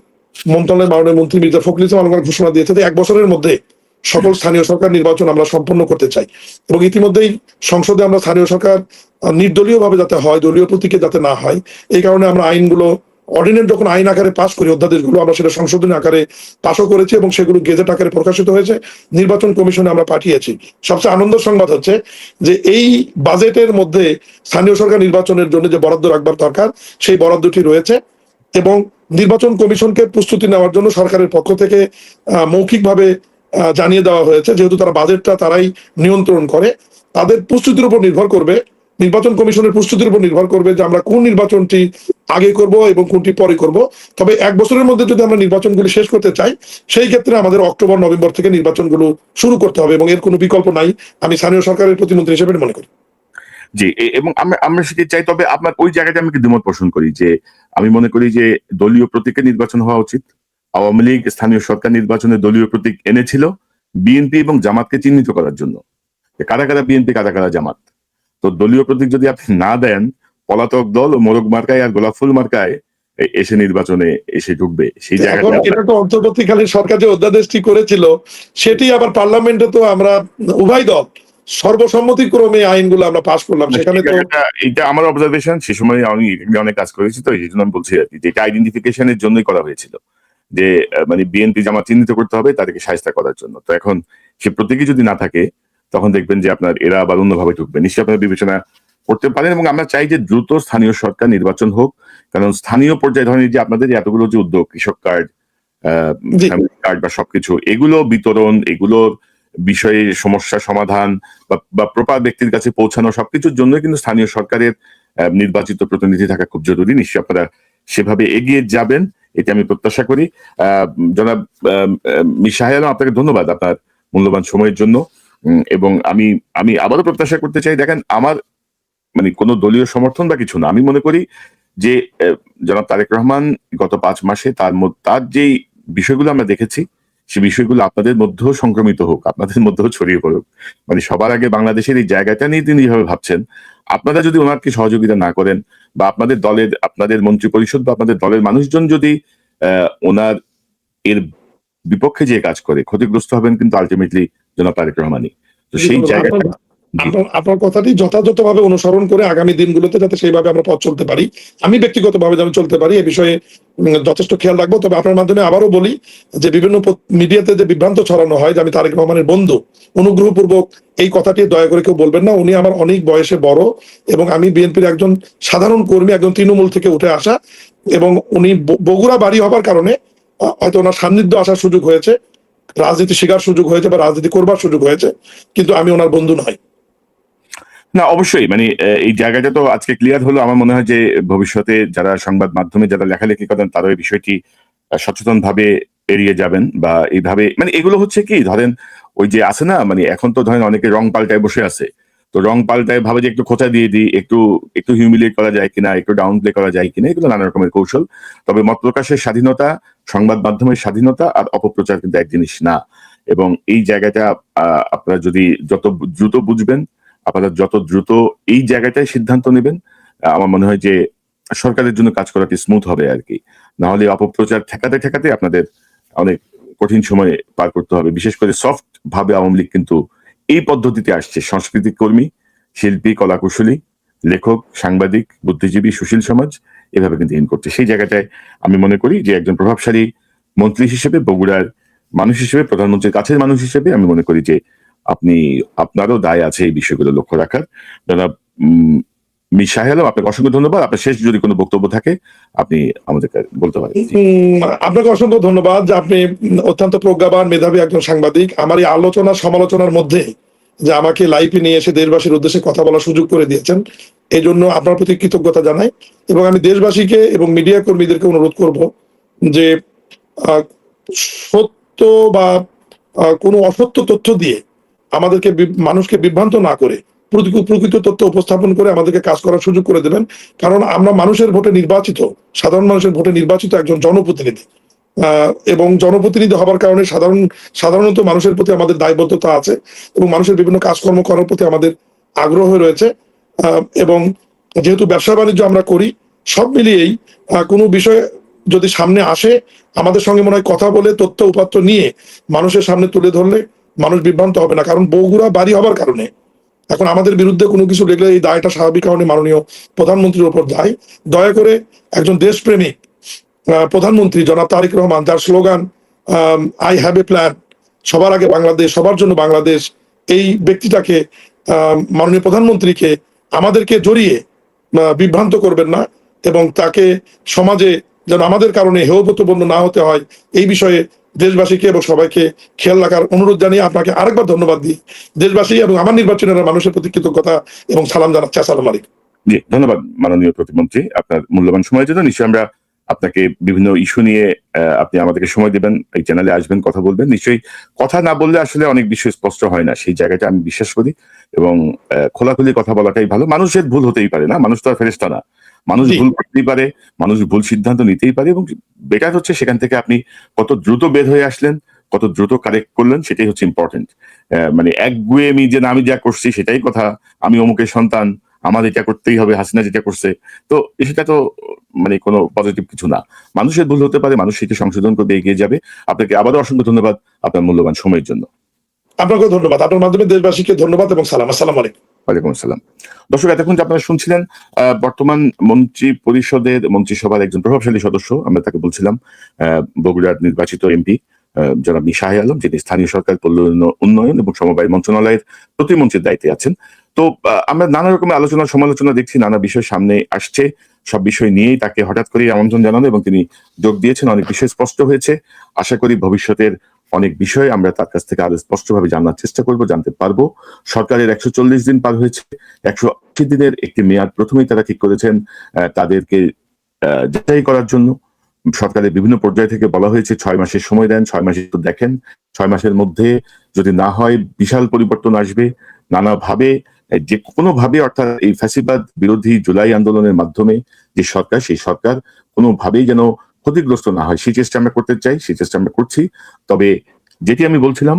মন্ত্রণালয়ের মাননীয় মন্ত্রী মির্জা ফখরুল ইসলাম আলমগীর ঘোষণা দিয়েছে যে 1 বছরের মধ্যে সকল স্থানীয় সরকার নির্বাচন আমরা সম্পন্ন করতে চাই। এবং ইতিমধ্যেই সংসদে আমরা স্থানীয় সরকার নির্দলীয় ভাবে যাতে হয়, দলীয় প্রতীকে যাতে না হয়, এই কারণে আমরা আইনগুলো অর্ডিনেন্স যখন আইন আকারে পাস করি, অধ্যাদেশগুলো আমরা সেটা সংশোধনী আকারে পাশও করেছি এবং সেগুলো গেজেট আকারে প্রকাশিত হয়েছে, নির্বাচন কমিশনে আমরা পাঠিয়েছি। সবচেয়ে আনন্দের সংবাদ হচ্ছে যে এই বাজেটের মধ্যে স্থানীয় সরকার নির্বাচনের জন্য যে বরাদ্দ রাখবার দরকার সেই বরাদ্দটি রয়েছে এবং নির্বাচন কমিশনকে প্রস্তুতি নেওয়ার জন্য সরকারের পক্ষ থেকে মৌখিকভাবে জানিয়ে দেওয়া হয়েছে, যেহেতু তারা বাজেটটা তারাই নিয়ন্ত্রণ করে, তাদের প্রস্তুতির উপর নির্ভর করবে, নির্বাচন কমিশনের প্রস্তুতির উপর নির্ভর করবে যে আমরা কোন নির্বাচনটি আগে করব এবং কোনটি পরে করব। তবে 1 বছরের মধ্যে যদি আমরা নির্বাচনগুলি শেষ করতে চাই, সেই ক্ষেত্রে আমাদের অক্টোবর নভেম্বর থেকে নির্বাচনগুলো শুরু করতে হবে এবং এর কোনো বিকল্প নাই, আমি স্থানীয় সরকারের প্রতিমন্ত্রী হিসেবে মনে করি। জি, এবং আমরা সেটি চাই। তবে আপনার ওই জায়গাটা আমি দ্বিমত পোষণ করি যে আমি মনে করি যে দলীয় প্রতীকে নির্বাচন হওয়া উচিত। আওয়ামী লীগ স্থানীয় সরকার নির্বাচনে দলীয় প্রতীক এনেছিল বিএনপি এবং জামাতকে চিহ্নিত করার জন্য, কারা কারা বিএনপি কারা কারা জামাত। তো দলীয় প্রতীক যদি আপনি না দেন, পলাতক দল ও মোরগ মার্কায় আর গোলাপ ফুল মার্কায় এসে নির্বাচনে এসে ঢুকবে, সেই এখন জায়গাটা এটা তো অন্তর্বর্তীকালীন সরকার যে অধ্যাদেশটি করেছিল সেটি আবার পার্লামেন্টে তো আমরা উভয় দল সর্বসম্মতিক্রমে আইনগুলো আমরা পাশ করলাম, সেখানে তো এটা আমার অবজারভেশন। সে সময় আমি অনেক কাজ করেছি, তো এই জন্য আমি বলছি আর কি যে এটা আইডেন্টিফিকেশনের জন্যই করা হয়েছিল, যে মানে বিএনপি জামাত চিহ্নিত করতে হবে তাদেরকে শায়েস্তা করার জন্য। তো এখন সে প্রতীকই যদি না থাকে তখন দেখবেন যে আপনার এরা আবার অন্যভাবে ঢুকবে। নিশ্চয়ই আপনারা বিবেচনা করতে পারেন এবং আমরা চাই যে দ্রুত স্থানীয় সরকার নির্বাচন হোক। কারণ স্থানীয় পর্যায়ে ধরেন যে আপনাদের এতগুলো যে উদ্যোগ, কৃষক কার্ড, ফ্যামিলি কার্ড বা সবকিছু এগুলো বিতরণ, এগুলোর বিষয়ে সমস্যা সমাধান বা প্রপার ব্যক্তির কাছে পৌঁছানো, সবকিছুর জন্য কিন্তু স্থানীয় সরকারের নির্বাচিত প্রতিনিধি থাকা খুব জরুরি। নিশ্চয়ই আপনারা সেভাবে এগিয়ে যাবেন, এটা আমি প্রত্যাশা করি। জনাব মিশাহ আলম, আপনাকে ধন্যবাদ আপনার মূল্যবান সময়ের জন্য। এবং আমি আবারও প্রত্যাশা করতে চাই, দেখেন আমার মানে কোনো দলীয় সমর্থন বা কিছু না, আমি মনে করি যে জনাব তারেক রহমান গত 5 মাসে তার যেই বিষয়গুলো আমরা দেখেছি সে বিষয়গুলো আপনাদের মধ্যেও সংক্রমিত হোক, আপনাদের মধ্যেও ছড়িয়ে পড়ুক। মানে সবার আগে বাংলাদেশের এই জায়গাটা নিয়ে তিনি যেভাবে ভাবছেন, আপনারা যদি ওনাকে সহযোগিতা না করেন বা আপনাদের দলের আপনাদের মন্ত্রী পরিষদ বা আপনাদের দলের মানুষজন যদি ওনার এর বিপক্ষে যে কাজ করে, ক্ষতিগ্রস্ত হবেন কিন্তু আলটিমেটলি জনাব তারেক রহমানই। তো সেই জায়গাটা আপনার কথাটি যথাযথভাবে অনুসরণ করে আগামী দিনগুলোতে যাতে সেইভাবে আমরা পথ চলতে পারি, আমি ব্যক্তিগতভাবে যেন চলতে পারি, এ বিষয়ে যথেষ্ট খেয়াল রাখবো। তবে আপনার মাধ্যমে আবারও বলি যে বিভিন্ন মিডিয়াতে যে বিভ্রান্ত ছড়ানো হয় যে আমি তারেক রহমানের বন্ধু, অনুগ্রহপূর্বক এই কথাটি দয়া করে কেউ বলবেন না। উনি আমার অনেক বয়সে বড় এবং আমি বিএনপির একজন সাধারণ কর্মী, একজন তৃণমূল থেকে উঠে আসা, এবং উনি বগুড়া বাড়ি হবার কারণে হয়তো ওনার সান্নিধ্য আসার সুযোগ হয়েছে, রাজনীতি শেখার সুযোগ হয়েছে বা রাজনীতি করবার সুযোগ হয়েছে, কিন্তু আমি ওনার বন্ধু নই। না, অবশ্যই মানে এই জায়গাটা তো আজকে ক্লিয়ার হলো। আমার মনে হয় যে ভবিষ্যতে যারা সংবাদ মাধ্যমে যারা লেখালেখি করেন তারা এই বিষয়টি সচেতন ভাবে এড়িয়ে যাবেন, বা এইভাবে মানে এগুলো হচ্ছে কি ধরেন ওই যে আছে না, মানে এখন তো ধরেন অনেকে রং পাল্টায় বসে আছে, তো রং পাল্টায় ভাবে যে একটু খোঁচা দিয়ে দিই, একটু হিউমিলিয়েট করা যায় কিনা, একটু ডাউন প্লে করা যায় কিনা, এগুলো নানা রকমের কৌশল। তবে মত প্রকাশের স্বাধীনতা, সংবাদ মাধ্যমের স্বাধীনতা আর অপপ্রচার কিন্তু এক জিনিস না। এবং এই জায়গাটা আপনারা যদি যত দ্রুত বুঝবেন, আপনারা যত দ্রুত এই জায়গাটায় সিদ্ধান্ত নেবেন, আমার মনে হয় যে সরকারের জন্য কাজ করাটি স্মুথ হবে আর কি। না হলে অপপ্রচার ঠেকাতে ঠেকাতে আপনাদের অনেক কঠিন সময় পার করতে হবে। বিশেষ করে সফট ভাবে আওয়ামী লীগ কিন্তু এই পদ্ধতিতে আসছে। সাংস্কৃতিক কর্মী, শিল্পী, কলাকুশলী, লেখক, সাংবাদিক, বুদ্ধিজীবী, সুশীল সমাজ এভাবে কিন্তু ইন করছে। সেই জায়গাটায় আমি মনে করি যে একজন প্রভাবশালী মন্ত্রী হিসেবে, বগুড়ার মানুষ হিসেবে, প্রধানমন্ত্রীর কাছের মানুষ হিসেবে আমি মনে করি যে আপনারও দায় আছে এই বিষয়গুলো লক্ষ্য রাখার। জনাব মিশাহ আলম, আপনাকে অসংখ্য ধন্যবাদ। আপনার শেষ যদি কোনো বক্তব্য থাকে আপনি আমাদেরকে বলতে পারেন। আপনাকে অসংখ্য ধন্যবাদ যে আপনি অত্যন্ত প্রজ্ঞাবান, মেধাবী একজন সাংবাদিক। আমার এই আলোচনা সমালোচনার মধ্যে যে আমাকে লাইভে নিয়ে এসে দেশবাসীর উদ্দেশ্যে কথা বলার সুযোগ করে দিয়েছেন, এই জন্য আপনার প্রতি কৃতজ্ঞতা জানাই। এবং আমি দেশবাসীকে এবং মিডিয়া কর্মীদেরকে অনুরোধ করব যে সত্য বা কোনো অসত্য তথ্য দিয়ে আমাদেরকে মানুষকে বিভ্রান্ত না করে প্রকৃত তথ্য উপস্থাপন করে আমাদেরকে কাজ করার সুযোগ করে দেবেন। কারণ আমরা মানুষের ভোটে নির্বাচিত, সাধারণ মানুষের ভোটে নির্বাচিত একজন জনপ্রতিনিধি, এবং জনপ্রতিনিধি হবার কারণে সাধারণত মানুষের প্রতি আমাদের দায়বদ্ধতা আছে এবং মানুষের বিভিন্ন কাজকর্ম করার প্রতি আমাদের আগ্রহ রয়েছে। এবং যেহেতু ব্যবসা বাণিজ্য আমরা করি, সব মিলিয়েই কোনো বিষয় যদি সামনে আসে, আমাদের সঙ্গে মনে হয় কথা বলে তথ্য উপাত্ত নিয়ে মানুষের সামনে তুলে ধরলে মানুষ বিভ্রান্ত হবে না। কারণ বগুড়া বাড়ি হবার কারণে এখন আমাদের বিরুদ্ধে কোনো কিছু দেখলে এই দায়টা স্বাভাবিক কারণে মাননীয় প্রধানমন্ত্রীর উপর দায়। দয়া করে একজন দেশপ্রেমিক প্রধানমন্ত্রী জনাব তারেক রহমান, যার slogan I have a plan, সবার আগে বাংলাদেশ, সবার জন্য বাংলাদেশ, এই ব্যক্তিটাকে, মাননীয় প্রধানমন্ত্রীকে আমাদেরকে জড়িয়ে বিভ্রান্ত করবেন না এবং তাকে সমাজে যেন আমাদের কারণে হেয় প্রতিপন্ন না হতে হয়, এই বিষয়ে দেশবাসীকে এবং সবাইকে খেয়াল রাখার অনুরোধ জানিয়ে আপনাকে আরেকবার ধন্যবাদ দিই। দেশবাসী এবং আমার নির্বাচনের মানুষের প্রতি কৃতজ্ঞতা এবং সালাম জানাচ্ছি। আসসালামু আলাইকুম। জি, ধন্যবাদ মাননীয় প্রতিমন্ত্রী আপনার মূল্যবান সময়ের জন্য। নিশ্চয়ই আমরা আপনাকে বিভিন্ন ইস্যু নিয়ে আপনি আমাদেরকে সময় দিবেন, এই চ্যানেলে আসবেন, কথা বলবেন। নিশ্চয়ই কথা না বললে আসলে অনেক বিষয় স্পষ্ট হয় না, সেই জায়গাটা আমি বিশ্বাস করি। এবং খোলাখুলি কথা বলাটাই ভালো। মানুষের ভুল হতেই পারে না, মানুষ তো আর ফেরেশতা না। মানুষ ভুল করতেই পারে, মানুষ ভুল সিদ্ধান্ত নিতেই পারে, এবং বেটার হচ্ছে সেখান থেকে আপনি কত দ্রুত বের হয়ে আসলেন, কত দ্রুত কারেক্ট করলেন, সেটাই হচ্ছে ইম্পর্টেন্ট। মানে একগুঁয়েমি যে না আমি যা করছি সেটাই কথা, আমি অমুকের সন্তান, আমার এটা করতেই হবে, হাসিনা যেটা করছে, তো সেটা তো মানে কোনো পজিটিভ কিছু না। মানুষের ভুল হতে পারে, মানুষ সেটা সংশোধন করে এগিয়ে যাবে। আপনাকে আবারও অসংখ্য ধন্যবাদ আপনার মূল্যবান সময়ের জন্য। আপনাকেও ধন্যবাদ। আপনার মাধ্যমে দেশবাসীকে ধন্যবাদ এবং সালাম। আসসালামু আলাইকুম। ওয়ালাইকুম আসসালাম। দর্শক, এতক্ষণ যে আপনারা শুনছিলেন বর্তমান মন্ত্রী পরিষদের মন্ত্রিসভার একজন প্রভাবশালী সদস্য, আমরা তাকে বলছিলাম বগুড়ার নির্বাচিত এমপি জনাব শাহে আলম, যিনি স্থানীয় সরকার, পল্লী উন্নয়ন এবং সমবায় মন্ত্রণালয়ের প্রতিমন্ত্রীর দায়িত্বে আছেন। তো আমরা নানা রকমের আলোচনা সমালোচনা দেখছি, নানা বিষয় সামনে আসছে। সব বিষয় নিয়েই তাকে হঠাৎ করে আমন্ত্রণ জানানো এবং তিনি যোগ দিয়েছেন, অনেক বিষয় স্পষ্ট হয়েছে। আশা করি ভবিষ্যতের অনেক বিষয় আমরা তার কাছ থেকে আরো স্পষ্টভাবে জানার চেষ্টা করব, জানতে পারবো। সরকারের 140 দিন পার হয়েছে, 180 দিনের একটি মেয়াদ প্রথমেই তারা ঠিক করেছেন তাদেরকে যাচাই করার জন্য। সরকারের বিভিন্ন পর্যায় থেকে বলা হয়েছে 6 মাসের সময় দেন, 6 মাসে তো দেখেন, 6 মাসের মধ্যে যদি না হয় বিশাল পরিবর্তন আসবে নানাভাবে, যে কোনোভাবে, অর্থাৎ এই ফ্যাসিবাদ বিরোধী জুলাই আন্দোলনের মাধ্যমে যে সরকার, সেই সরকার কোনোভাবেই যেন ক্ষতিগ্রস্ত না হয়, সেই চেষ্টা আমরা করতে চাই, সেই চেষ্টা আমরা করছি। তবে যেটি আমি বলছিলাম,